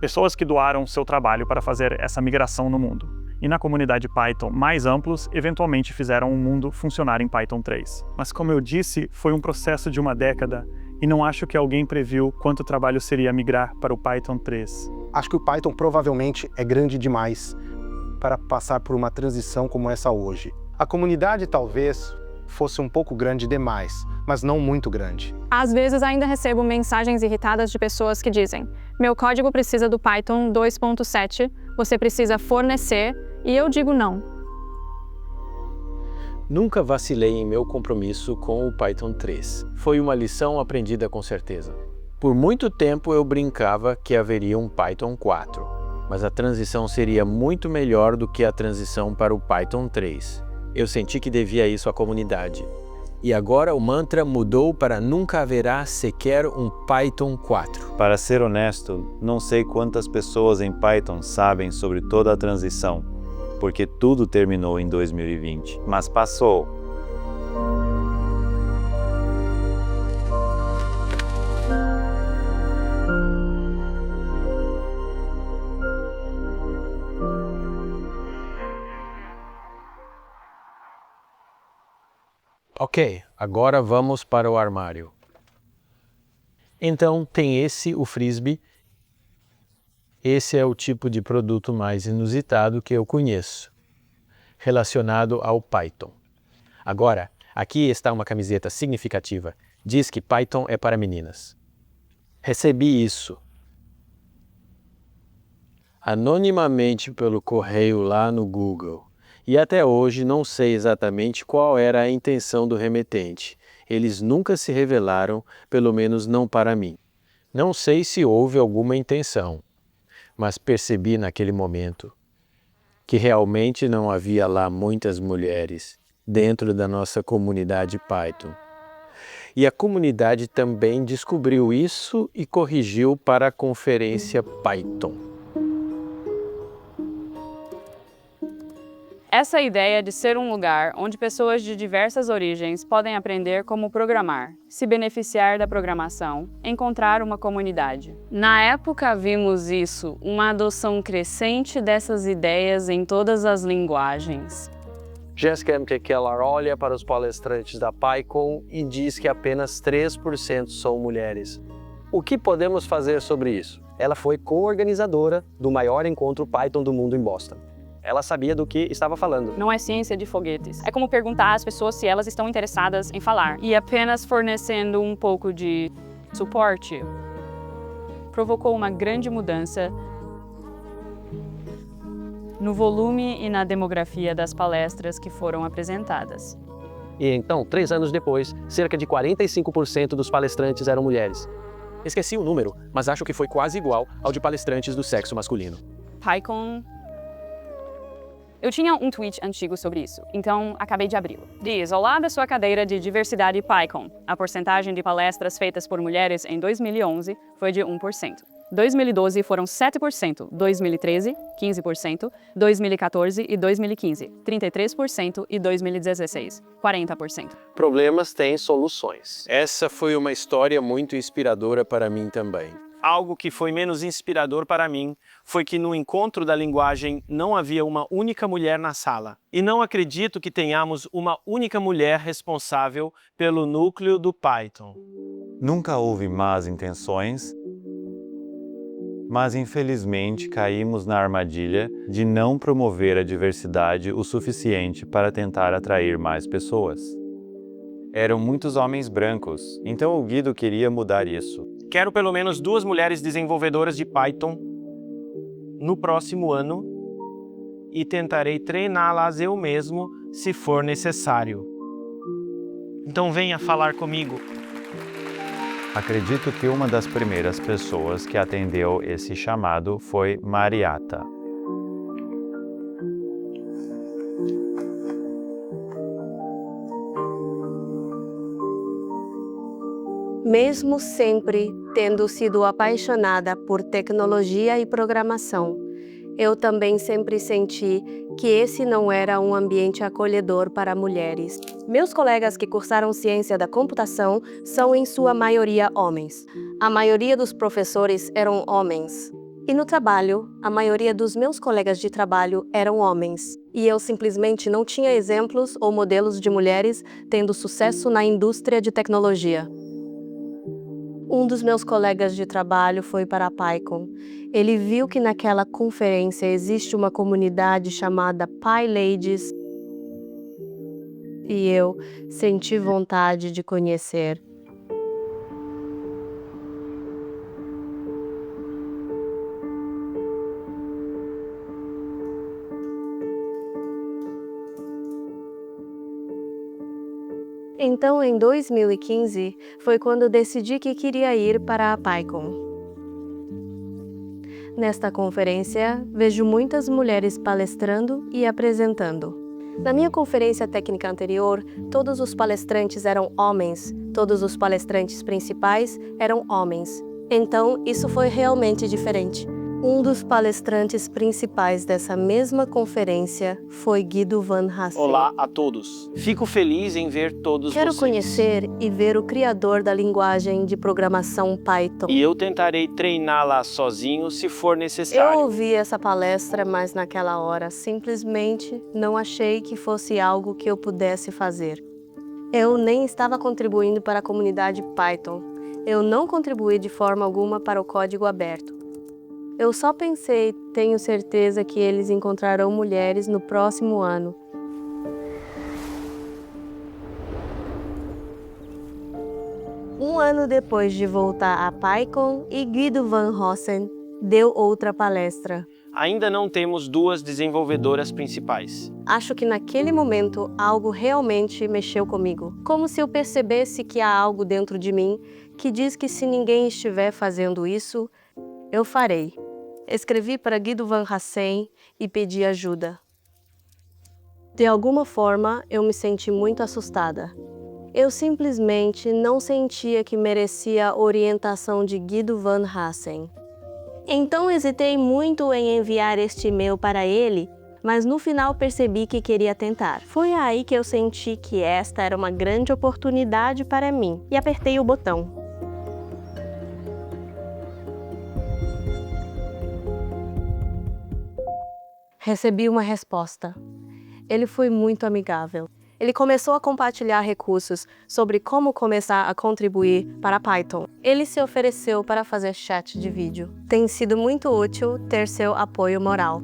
Pessoas que doaram seu trabalho para fazer essa migração no mundo. E na comunidade Python mais amplos, eventualmente fizeram o mundo funcionar em Python 3. Mas como eu disse, foi um processo de uma década, e não acho que alguém previu quanto trabalho seria migrar para o Python 3. Acho que o Python provavelmente é grande demais para passar por uma transição como essa hoje. A comunidade talvez fosse um pouco grande demais, mas não muito grande. Às vezes ainda recebo mensagens irritadas de pessoas que dizem: meu código precisa do Python 2.7, você precisa fornecer, e eu digo não. Nunca vacilei em meu compromisso com o Python 3. Foi uma lição aprendida com certeza. Por muito tempo eu brincava que haveria um Python 4, mas a transição seria muito melhor do que a transição para o Python 3. Eu senti que devia isso à comunidade. E agora o mantra mudou para nunca haverá sequer um Python 4. Para ser honesto, não sei quantas pessoas em Python sabem sobre toda a transição, porque tudo terminou em 2020, mas passou. Ok, agora vamos para o armário. Então tem o Frisbee. Esse é o tipo de produto mais inusitado que eu conheço, relacionado ao Python. Agora, aqui está uma camiseta significativa. Diz que Python é para meninas. Recebi isso anonimamente pelo correio lá no Google. E até hoje não sei exatamente qual era a intenção do remetente. Eles nunca se revelaram, pelo menos não para mim. Não sei se houve alguma intenção, mas percebi naquele momento que realmente não havia lá muitas mulheres dentro da nossa comunidade Python. E a comunidade também descobriu isso e corrigiu para a conferência Python. Essa ideia de ser um lugar onde pessoas de diversas origens podem aprender como programar, se beneficiar da programação, encontrar uma comunidade. Na época vimos isso, uma adoção crescente dessas ideias em todas as linguagens. Jessica M. Keller olha para os palestrantes da PyCon e diz que apenas 3% são mulheres. O que podemos fazer sobre isso? Ela foi co-organizadora do maior encontro Python do mundo em Boston. Ela sabia do que estava falando. Não é ciência de foguetes. É como perguntar às pessoas se elas estão interessadas em falar. E apenas fornecendo um pouco de suporte provocou uma grande mudança no volume e na demografia das palestras que foram apresentadas. E então, 3 anos depois, cerca de 45% dos palestrantes eram mulheres. Esqueci o número, mas acho que foi quase igual ao de palestrantes do sexo masculino. PyCon. Eu tinha um tweet antigo sobre isso, então acabei de abri-lo. Diz: ao lado da sua cadeira de diversidade PyCon, a porcentagem de palestras feitas por mulheres em 2011 foi de 1%. 2012 foram 7%, 2013, 15%, 2014 e 2015, 33% e 2016, 40%. Problemas têm soluções. Essa foi uma história muito inspiradora para mim também. Algo que foi menos inspirador para mim foi que no encontro da linguagem não havia uma única mulher na sala. E não acredito que tenhamos uma única mulher responsável pelo núcleo do Python. Nunca houve más intenções, mas infelizmente caímos na armadilha de não promover a diversidade o suficiente para tentar atrair mais pessoas. Eram muitos homens brancos, então o Guido queria mudar isso. Quero pelo menos 2 mulheres desenvolvedoras de Python no próximo ano e tentarei treiná-las eu mesmo se for necessário. Então venha falar comigo. Acredito que uma das primeiras pessoas que atendeu esse chamado foi Mariata. Mesmo sempre tendo sido apaixonada por tecnologia e programação, eu também sempre senti que esse não era um ambiente acolhedor para mulheres. Meus colegas que cursaram ciência da computação são em sua maioria homens. A maioria dos professores eram homens. E no trabalho, a maioria dos meus colegas de trabalho eram homens. E eu simplesmente não tinha exemplos ou modelos de mulheres tendo sucesso na indústria de tecnologia. Um dos meus colegas de trabalho foi para a PyCon. Ele viu que naquela conferência existe uma comunidade chamada PyLadies. e eu senti vontade de conhecer. Então, em 2015, foi quando decidi que queria ir para a PyCon. Nesta conferência, vejo muitas mulheres palestrando e apresentando. Na minha conferência técnica anterior, todos os palestrantes eram homens, todos os palestrantes principais eram homens. Então, isso foi realmente diferente. Um dos palestrantes principais dessa mesma conferência foi Guido Van Hassen. Olá a todos. Fico feliz em ver todos Quero vocês. conhecer e ver o criador da linguagem de programação Python. E eu tentarei treiná-la sozinho se for necessário. Eu ouvi essa palestra, mas naquela hora simplesmente não achei que fosse algo que eu pudesse fazer. Eu nem estava contribuindo para a comunidade Python. Eu não contribuí de forma alguma para o código aberto. Eu só pensei, tenho certeza que eles encontrarão mulheres no próximo ano. Um ano depois de voltar à PyCon, Guido Van Hassen deu outra palestra. Ainda não temos duas desenvolvedoras principais. Acho que naquele momento algo realmente mexeu comigo. Como se eu percebesse que há algo dentro de mim que diz que se ninguém estiver fazendo isso, eu farei. Escrevi para Guido Van Hassen e pedi ajuda. De alguma forma, eu me senti muito assustada. Eu simplesmente não sentia que merecia a orientação de Guido Van Hassen. Então hesitei muito em enviar este e-mail para ele, mas no final percebi que queria tentar. Foi aí que eu senti que esta era uma grande oportunidade para mim e apertei o botão. Recebi uma resposta. Ele foi muito amigável. Ele começou a compartilhar recursos sobre como começar a contribuir para Python. Ele se ofereceu para fazer chat de vídeo. Tem sido muito útil ter seu apoio moral.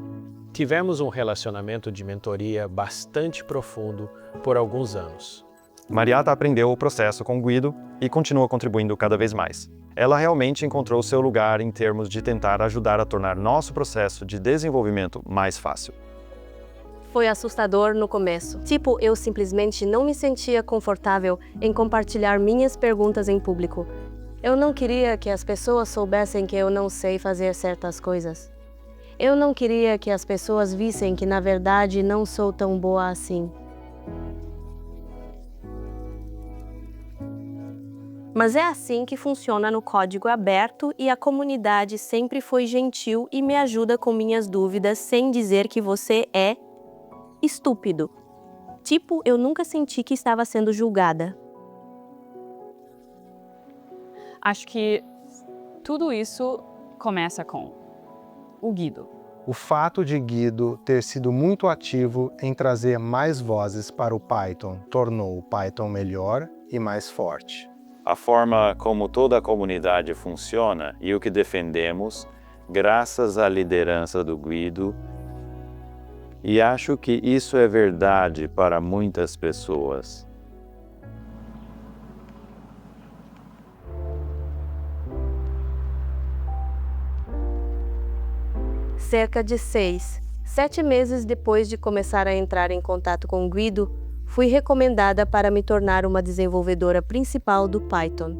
Tivemos um relacionamento de mentoria bastante profundo por alguns anos. Mariata aprendeu o processo com Guido e continua contribuindo cada vez mais. Ela realmente encontrou seu lugar em termos de tentar ajudar a tornar nosso processo de desenvolvimento mais fácil. Foi assustador no começo. Eu simplesmente não me sentia confortável em compartilhar minhas perguntas em público. Eu não queria que as pessoas soubessem que eu não sei fazer certas coisas. Eu não queria que as pessoas vissem que, na verdade, não sou tão boa assim. Mas é assim que funciona no código aberto e a comunidade sempre foi gentil e me ajuda com minhas dúvidas sem dizer que você é estúpido. Eu nunca senti que estava sendo julgada. Acho que tudo isso começa com o Guido. O fato de Guido ter sido muito ativo em trazer mais vozes para o Python tornou o Python melhor e mais forte. A forma como toda a comunidade funciona e o que defendemos, graças à liderança do Guido, e acho que isso é verdade para muitas pessoas. Cerca de 7 meses depois de começar a entrar em contato com Guido, fui recomendada para me tornar uma desenvolvedora principal do Python.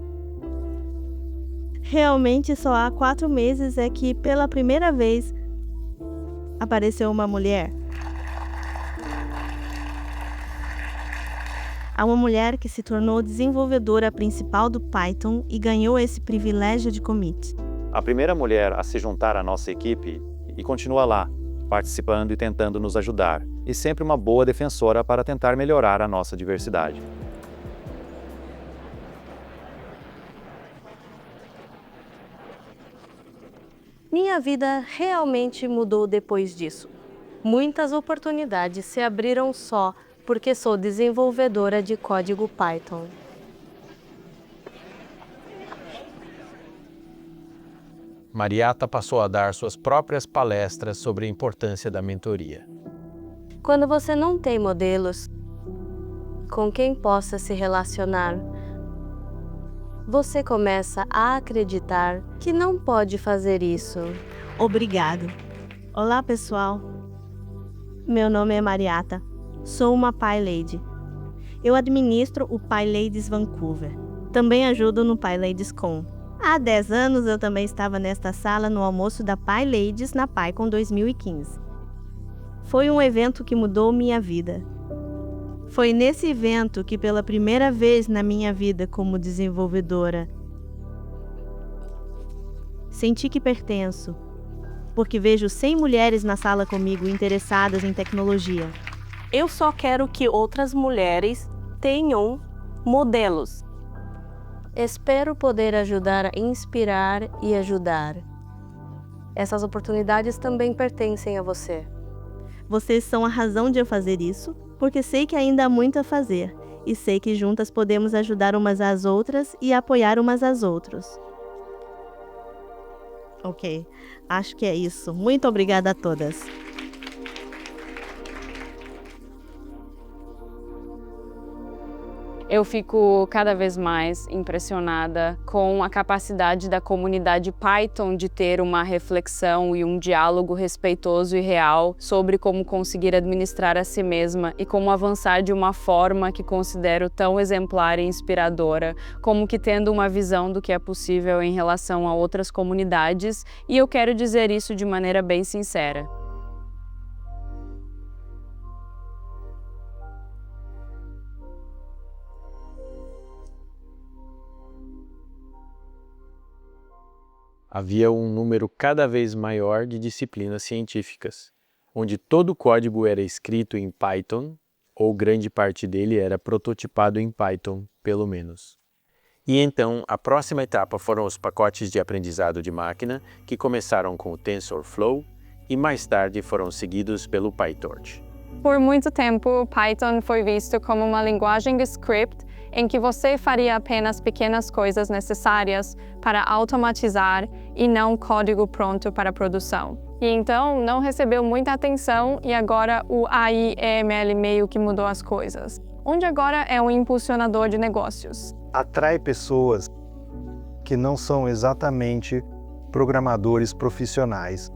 Realmente só há 4 meses é que, pela primeira vez, apareceu uma mulher. Há uma mulher que se tornou desenvolvedora principal do Python e ganhou esse privilégio de commit. A primeira mulher a se juntar à nossa equipe e continua lá, participando e tentando nos ajudar, e sempre uma boa defensora para tentar melhorar a nossa diversidade. Minha vida realmente mudou depois disso. Muitas oportunidades se abriram só porque sou desenvolvedora de código Python. Mariata passou a dar suas próprias palestras sobre a importância da mentoria. Quando você não tem modelos, com quem possa se relacionar. Você começa a acreditar que não pode fazer isso. Obrigado. Olá, pessoal. Meu nome é Mariata. Sou uma PyLady. Eu administro o PyLadies Vancouver. Também ajudo no PyLadies Con. Há 10 anos eu também estava nesta sala no almoço da PyLadies na PyCon 2015. Foi um evento que mudou minha vida. Foi nesse evento que pela primeira vez na minha vida como desenvolvedora, senti que pertenço, porque vejo 100 mulheres na sala comigo interessadas em tecnologia. Eu só quero que outras mulheres tenham modelos. Espero poder ajudar a inspirar e ajudar. Essas oportunidades também pertencem a você. Vocês são a razão de eu fazer isso, porque sei que ainda há muito a fazer, e sei que juntas podemos ajudar umas às outras e apoiar umas às outras. Ok, acho que é isso. Muito obrigada a todas. Eu fico cada vez mais impressionada com a capacidade da comunidade Python de ter uma reflexão e um diálogo respeitoso e real sobre como conseguir administrar a si mesma e como avançar de uma forma que considero tão exemplar e inspiradora, como que tendo uma visão do que é possível em relação a outras comunidades, e eu quero dizer isso de maneira bem sincera. Havia um número cada vez maior de disciplinas científicas, onde todo o código era escrito em Python, ou grande parte dele era prototipado em Python, pelo menos. E então, a próxima etapa foram os pacotes de aprendizado de máquina, que começaram com o TensorFlow e mais tarde foram seguidos pelo PyTorch. Por muito tempo, o Python foi visto como uma linguagem de script em que você faria apenas pequenas coisas necessárias para automatizar e não código pronto para produção. E então não recebeu muita atenção e agora o AI/ML meio que mudou as coisas, onde agora é um impulsionador de negócios. Atrai pessoas que não são exatamente programadores profissionais,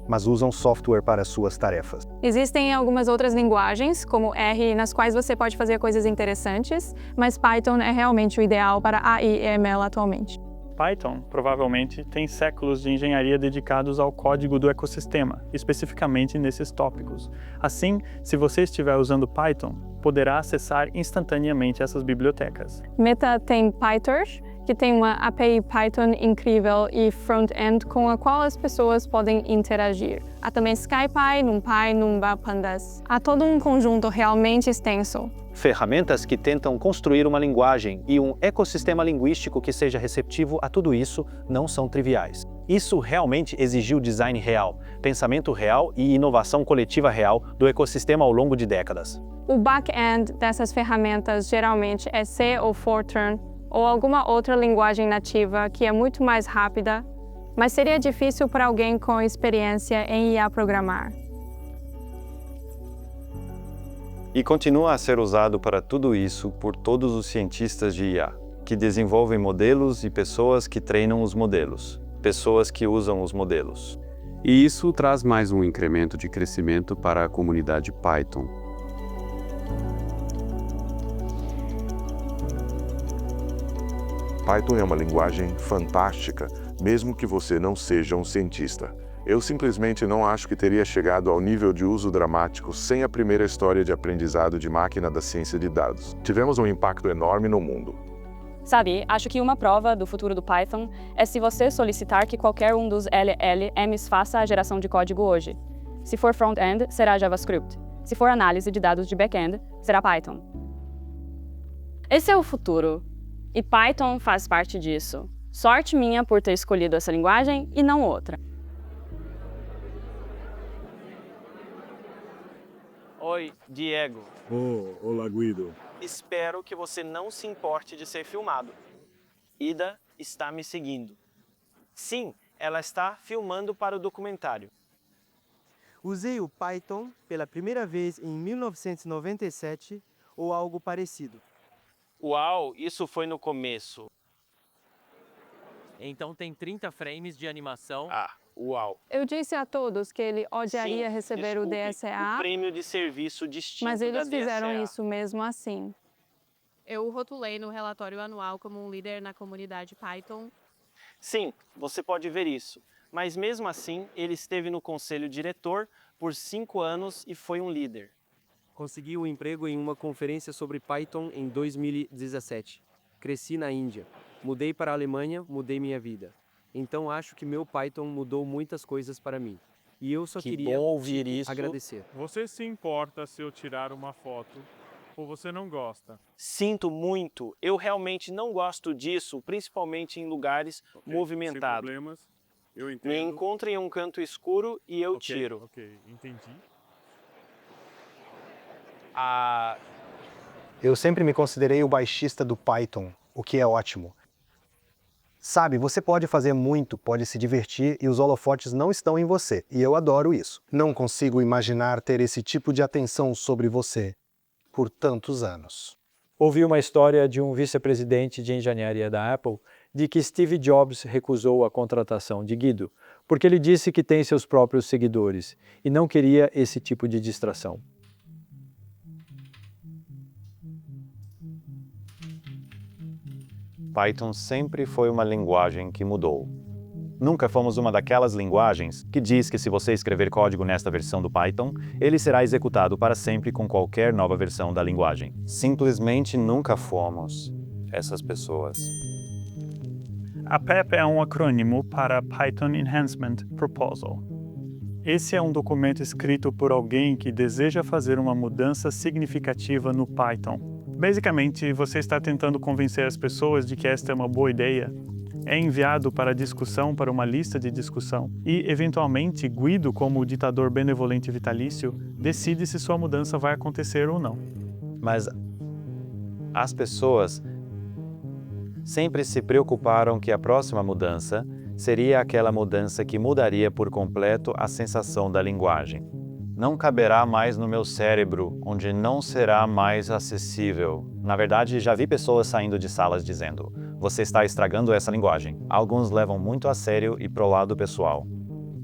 mas usam software para suas tarefas. Existem algumas outras linguagens, como R, nas quais você pode fazer coisas interessantes, mas Python é realmente o ideal para AI e ML atualmente. Python provavelmente tem séculos de engenharia dedicados ao código do ecossistema, especificamente nesses tópicos. Assim, se você estiver usando Python, poderá acessar instantaneamente essas bibliotecas. Meta tem PyTorch, que tem uma API Python incrível e front-end com a qual as pessoas podem interagir. Há também SkyPy, NumPy, Numba, Pandas. Há todo um conjunto realmente extenso. Ferramentas que tentam construir uma linguagem e um ecossistema linguístico que seja receptivo a tudo isso não são triviais. Isso realmente exigiu design real, pensamento real e inovação coletiva real do ecossistema ao longo de décadas. O back-end dessas ferramentas geralmente é C ou Fortran, ou alguma outra linguagem nativa que é muito mais rápida, mas seria difícil para alguém com experiência em IA programar. E continua a ser usado para tudo isso por todos os cientistas de IA, que desenvolvem modelos e pessoas que treinam os modelos, pessoas que usam os modelos. E isso traz mais um incremento de crescimento para a comunidade Python. Python é uma linguagem fantástica, mesmo que você não seja um cientista. Eu simplesmente não acho que teria chegado ao nível de uso dramático sem a primeira história de aprendizado de máquina da ciência de dados. Tivemos um impacto enorme no mundo. Sabe, acho que uma prova do futuro do Python é se você solicitar que qualquer um dos LLMs faça a geração de código hoje. Se for front-end, será JavaScript. Se for análise de dados de back-end, será Python. Esse é o futuro. E Python faz parte disso. Sorte minha por ter escolhido essa linguagem e não outra. Oi, Diego. Olá, Guido. Espero que você não se importe de ser filmado. Ida está me seguindo. Sim, ela está filmando para o documentário. Usei o Python pela primeira vez em 1997, ou algo parecido. Uau, isso foi no começo. Então tem 30 frames de animação. Uau. Eu disse a todos que ele odiaria Sim, receber o DSA, o prêmio de serviço distinto mas eles da fizeram DSA. isso mesmo assim. Eu o rotulei no relatório anual como um líder na comunidade Python. Sim, você pode ver isso. Mas mesmo assim, ele esteve no conselho diretor por 5 anos e foi um líder. Consegui um emprego em uma conferência sobre Python em 2017. Cresci na Índia. Mudei para a Alemanha, mudei minha vida. Então acho que meu Python mudou muitas coisas para mim. E eu só queria bom ouvir isso. agradecer. Você se importa se eu tirar uma foto ou você não gosta? Sinto muito, eu realmente não gosto disso, principalmente em lugares movimentados. Sem problemas, eu entendo. Me encontre em um canto escuro e eu tiro. Ok, entendi. Eu sempre me considerei o baixista do Python, o que é ótimo. Sabe, você pode fazer muito, pode se divertir e os holofotes não estão em você, e eu adoro isso. Não consigo imaginar ter esse tipo de atenção sobre você por tantos anos. Ouvi uma história de um vice-presidente de engenharia da Apple de que Steve Jobs recusou a contratação de Guido, porque ele disse que tem seus próprios seguidores e não queria esse tipo de distração. Python sempre foi uma linguagem que mudou. Nunca fomos uma daquelas linguagens que diz que se você escrever código nesta versão do Python, ele será executado para sempre com qualquer nova versão da linguagem. Simplesmente nunca fomos essas pessoas. A PEP é um acrônimo para Python Enhancement Proposal. Esse é um documento escrito por alguém que deseja fazer uma mudança significativa no Python. Basicamente, você está tentando convencer as pessoas de que esta é uma boa ideia. É enviado para discussão para uma lista de discussão e, eventualmente, Guido, como o ditador benevolente vitalício, decide se sua mudança vai acontecer ou não. Mas as pessoas sempre se preocuparam que a próxima mudança seria aquela mudança que mudaria por completo a sensação da linguagem. Não caberá mais no meu cérebro, onde não será mais acessível. Na verdade, já vi pessoas saindo de salas dizendo: você está estragando essa linguagem. Alguns levam muito a sério e pro lado pessoal.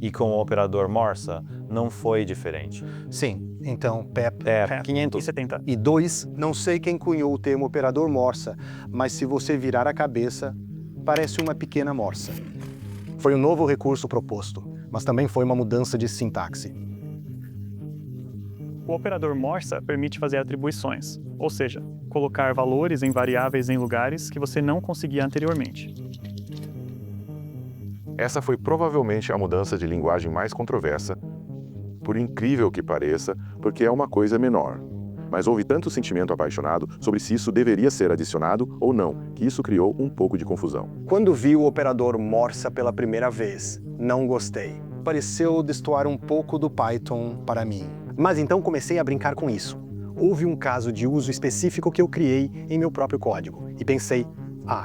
E com o operador Morsa, não foi diferente. Sim, então PEP 570. E 2, não sei quem cunhou o termo operador Morsa, mas se você virar a cabeça, parece uma pequena morsa. Foi um novo recurso proposto, mas também foi uma mudança de sintaxe. O operador Morsa permite fazer atribuições, ou seja, colocar valores em variáveis em lugares que você não conseguia anteriormente. Essa foi provavelmente a mudança de linguagem mais controversa, por incrível que pareça, porque é uma coisa menor. Mas houve tanto sentimento apaixonado sobre se isso deveria ser adicionado ou não, que isso criou um pouco de confusão. Quando vi o operador Morsa pela primeira vez, não gostei. Pareceu destoar um pouco do Python para mim. Mas então comecei a brincar com isso. Houve um caso de uso específico que eu criei em meu próprio código. E pensei,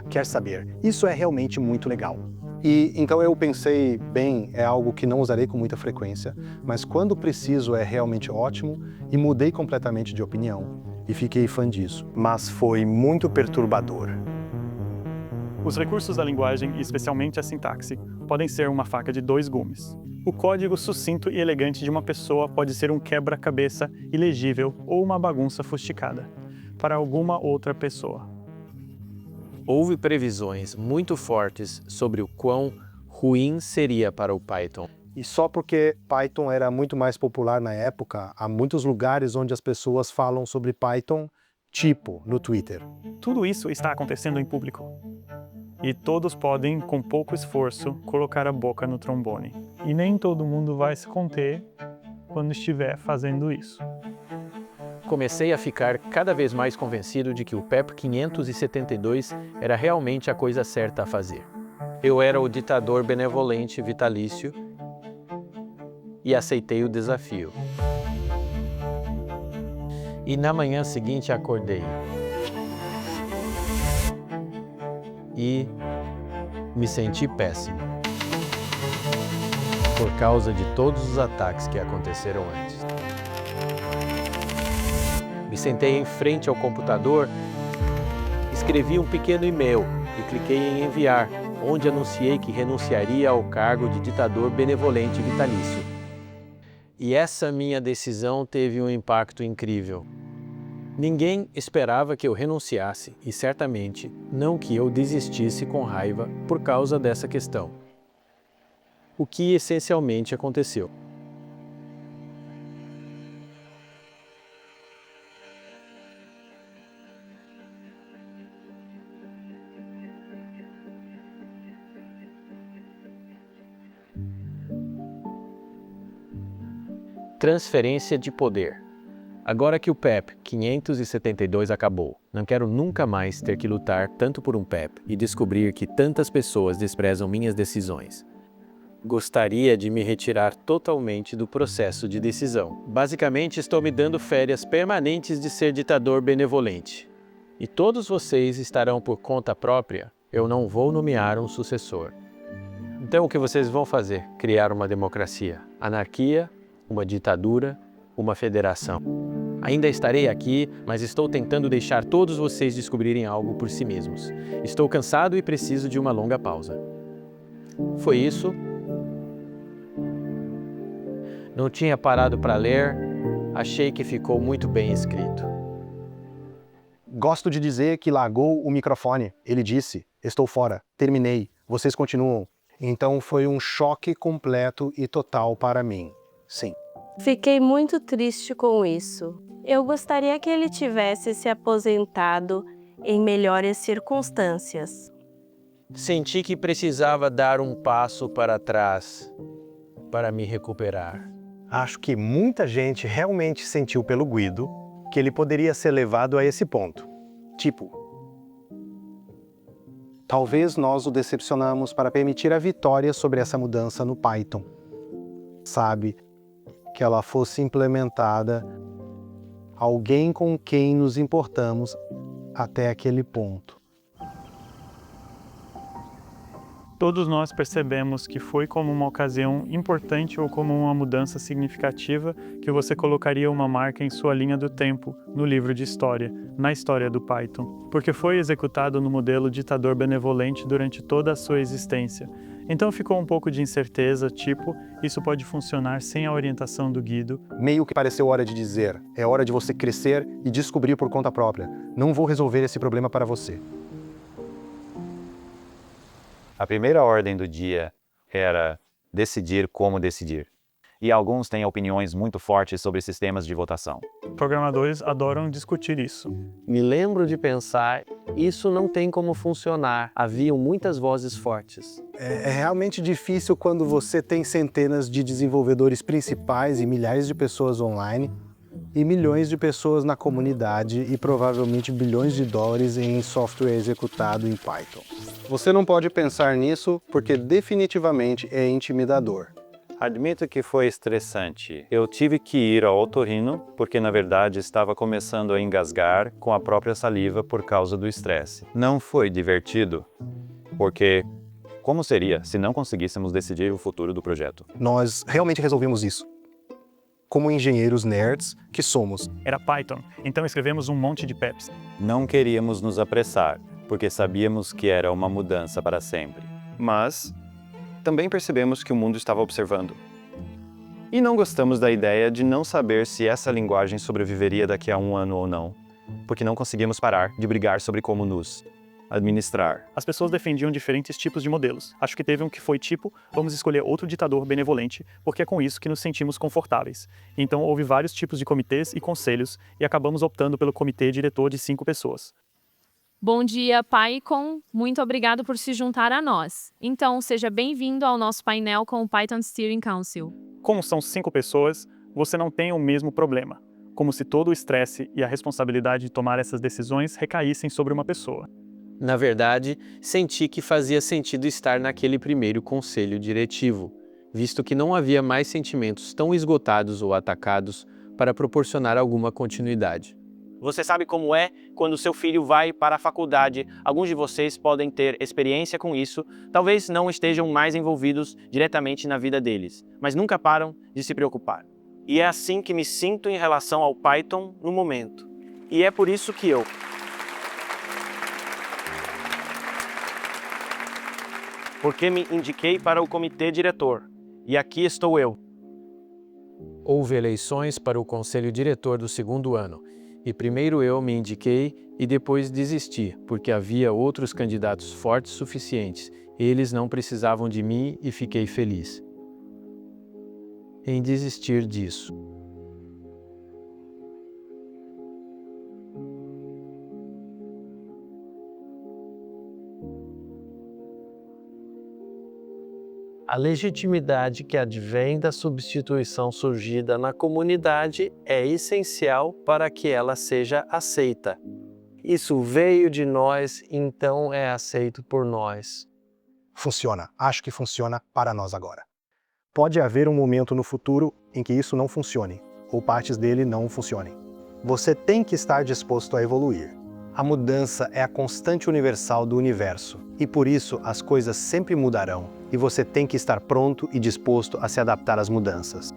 quer saber, isso é realmente muito legal. E então eu pensei, bem, é algo que não usarei com muita frequência, mas quando preciso é realmente ótimo, e mudei completamente de opinião. E fiquei fã disso. Mas foi muito perturbador. Os recursos da linguagem, especialmente a sintaxe, podem ser uma faca de dois gumes. O código sucinto e elegante de uma pessoa pode ser um quebra-cabeça ilegível ou uma bagunça fustigada para alguma outra pessoa. Houve previsões muito fortes sobre o quão ruim seria para o Python. E só porque Python era muito mais popular na época, há muitos lugares onde as pessoas falam sobre Python, tipo no Twitter. Tudo isso está acontecendo em público. E todos podem, com pouco esforço, colocar a boca no trombone. E nem todo mundo vai se conter quando estiver fazendo isso. Comecei a ficar cada vez mais convencido de que o PEP 572 era realmente a coisa certa a fazer. Eu era o ditador benevolente vitalício e aceitei o desafio. E na manhã seguinte acordei. E me senti péssimo. Por causa de todos os ataques que aconteceram antes. Me sentei em frente ao computador, escrevi um pequeno e-mail e cliquei em enviar, onde anunciei que renunciaria ao cargo de ditador benevolente vitalício. E essa minha decisão teve um impacto incrível. Ninguém esperava que eu renunciasse e certamente não que eu desistisse com raiva por causa dessa questão. O que essencialmente aconteceu. Transferência de poder. Agora que o PEP 572 acabou, não quero nunca mais ter que lutar tanto por um PEP e descobrir que tantas pessoas desprezam minhas decisões. Gostaria de me retirar totalmente do processo de decisão. Basicamente, estou me dando férias permanentes de ser ditador benevolente. E todos vocês estarão por conta própria, eu não vou nomear um sucessor. Então o que vocês vão fazer? Criar uma democracia, anarquia, uma ditadura, uma federação. Ainda estarei aqui, mas estou tentando deixar todos vocês descobrirem algo por si mesmos. Estou cansado e preciso de uma longa pausa. Foi isso. Não tinha parado para ler, achei que ficou muito bem escrito. Gosto de dizer que largou o microfone. Ele disse, estou fora, terminei, vocês continuam. Então foi um choque completo e total para mim. Sim. Fiquei muito triste com isso. Eu gostaria que ele tivesse se aposentado em melhores circunstâncias. Senti que precisava dar um passo para trás para me recuperar. Acho que muita gente realmente sentiu pelo Guido que ele poderia ser levado a esse ponto. Tipo, talvez nós o decepcionamos para permitir a vitória sobre essa mudança no Python. Sabe, que ela fosse implementada, alguém com quem nos importamos até aquele ponto. Todos nós percebemos que foi como uma ocasião importante ou como uma mudança significativa que você colocaria uma marca em sua linha do tempo, no livro de história, na história do Python, porque foi executado no modelo ditador benevolente durante toda a sua existência. Então ficou um pouco de incerteza, tipo, isso pode funcionar sem a orientação do Guido. Meio que pareceu hora de dizer, é hora de você crescer e descobrir por conta própria. Não vou resolver esse problema para você. A primeira ordem do dia era decidir como decidir. E alguns têm opiniões muito fortes sobre sistemas de votação. Programadores adoram discutir isso. Me lembro de pensar, isso não tem como funcionar. Haviam muitas vozes fortes. É realmente difícil quando você tem centenas de desenvolvedores principais e milhares de pessoas online e milhões de pessoas na comunidade e provavelmente bilhões de dólares em software executado em Python. Você não pode pensar nisso porque definitivamente é intimidador. Admito que foi estressante. Eu tive que ir ao otorrino porque, na verdade, estava começando a engasgar com a própria saliva por causa do estresse. Não foi divertido, porque como seria se não conseguíssemos decidir o futuro do projeto? Nós realmente resolvemos isso. Como engenheiros nerds que somos. Era Python, então escrevemos um monte de PEPs. Não queríamos nos apressar, porque sabíamos que era uma mudança para sempre. Mas também percebemos que o mundo estava observando. E não gostamos da ideia de não saber se essa linguagem sobreviveria daqui a um ano ou não, porque não conseguimos parar de brigar sobre como nos administrar. As pessoas defendiam diferentes tipos de modelos. Acho que teve um que foi tipo, vamos escolher outro ditador benevolente, porque é com isso que nos sentimos confortáveis. Então houve vários tipos de comitês e conselhos, e acabamos optando pelo comitê diretor de 5 pessoas. Bom dia, PyCon. Muito obrigado por se juntar a nós. Então, seja bem-vindo ao nosso painel com o Python Steering Council. Como são 5 pessoas, você não tem o mesmo problema. Como se todo o estresse e a responsabilidade de tomar essas decisões recaíssem sobre uma pessoa. Na verdade, senti que fazia sentido estar naquele primeiro conselho diretivo, visto que não havia mais sentimentos tão esgotados ou atacados para proporcionar alguma continuidade. Você sabe como é quando seu filho vai para a faculdade. Alguns de vocês podem ter experiência com isso, talvez não estejam mais envolvidos diretamente na vida deles, mas nunca param de se preocupar. E é assim que me sinto em relação ao Python no momento. E é por isso que eu porque me indiquei para o comitê diretor. E aqui estou eu. Houve eleições para o conselho diretor do segundo ano, e primeiro eu me indiquei e depois desisti, porque havia outros candidatos fortes suficientes. Eles não precisavam de mim e fiquei feliz em desistir disso. A legitimidade que advém da substituição surgida na comunidade é essencial para que ela seja aceita. Isso veio de nós, então é aceito por nós. Funciona. Acho que funciona para nós agora. Pode haver um momento no futuro em que isso não funcione, ou partes dele não funcionem. Você tem que estar disposto a evoluir. A mudança é a constante universal do universo, e por isso as coisas sempre mudarão, e você tem que estar pronto e disposto a se adaptar às mudanças.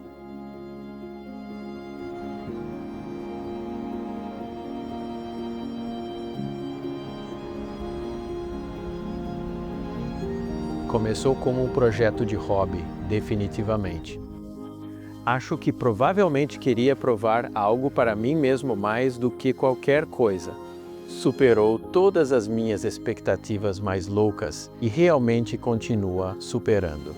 Começou como um projeto de hobby, definitivamente. Acho que provavelmente queria provar algo para mim mesmo mais do que qualquer coisa. Superou todas as minhas expectativas mais loucas e realmente continua superando.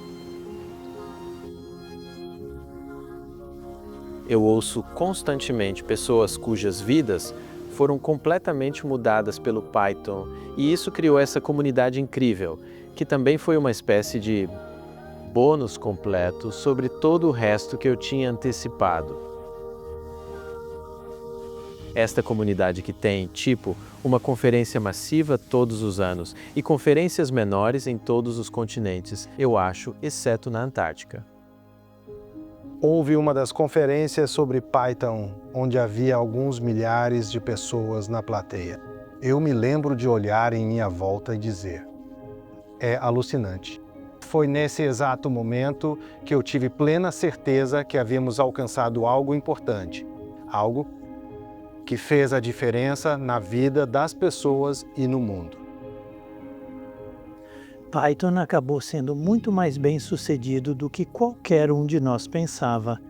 Eu ouço constantemente pessoas cujas vidas foram completamente mudadas pelo Python, e isso criou essa comunidade incrível, que também foi uma espécie de bônus completo sobre todo o resto que eu tinha antecipado. Esta comunidade que tem, tipo, uma conferência massiva todos os anos e conferências menores em todos os continentes, eu acho, exceto na Antártica. Houve uma das conferências sobre Python, onde havia alguns milhares de pessoas na plateia. Eu me lembro de olhar em minha volta e dizer: é alucinante. Foi nesse exato momento que eu tive plena certeza que havíamos alcançado algo importante, algo que fez a diferença na vida das pessoas e no mundo. Python acabou sendo muito mais bem-sucedido do que qualquer um de nós pensava,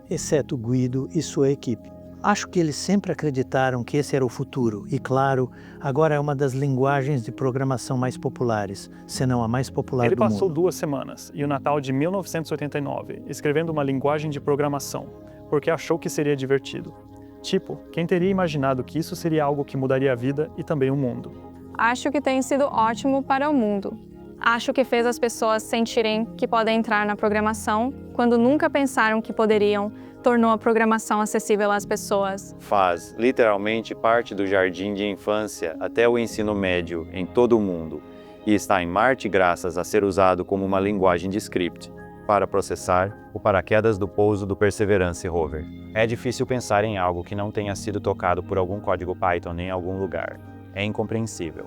exceto Guido e sua equipe. Acho que eles sempre acreditaram que esse era o futuro e, claro, agora é uma das linguagens de programação mais populares, se não a mais popular do mundo. Ele passou 2 semanas e o Natal de 1989 escrevendo uma linguagem de programação, porque achou que seria divertido. Tipo, quem teria imaginado que isso seria algo que mudaria a vida e também o mundo? Acho que tem sido ótimo para o mundo. Acho que fez as pessoas sentirem que podem entrar na programação quando nunca pensaram que poderiam, tornou a programação acessível às pessoas. Faz literalmente parte do jardim de infância até o ensino médio em todo o mundo e está em Marte graças a ser usado como uma linguagem de script para processar o paraquedas do pouso do Perseverance Rover. É difícil pensar em algo que não tenha sido tocado por algum código Python em algum lugar. É incompreensível.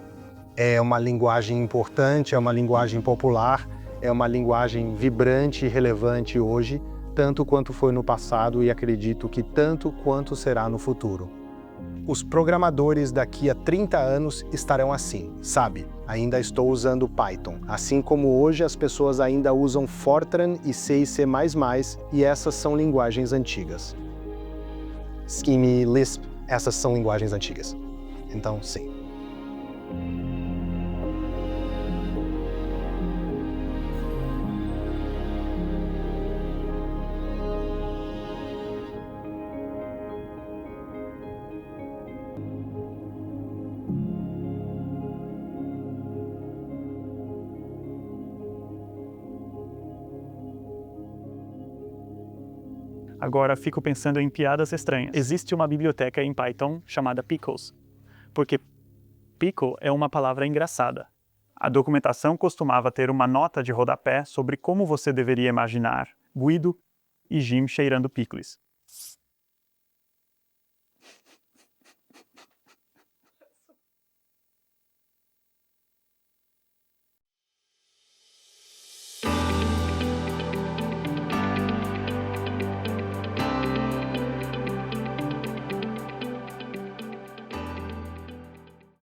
É uma linguagem importante, é uma linguagem popular, é uma linguagem vibrante e relevante hoje, tanto quanto foi no passado e acredito que tanto quanto será no futuro. Os programadores daqui a 30 anos estarão assim, sabe? Ainda estou usando Python, assim como hoje as pessoas ainda usam Fortran e C e C++, e essas são linguagens antigas. Scheme, Lisp, essas são linguagens antigas. Então, sim. Agora fico pensando em piadas estranhas. Existe uma biblioteca em Python chamada Pickles, porque pickle é uma palavra engraçada. A documentação costumava ter uma nota de rodapé sobre como você deveria imaginar Guido e Jim cheirando picles.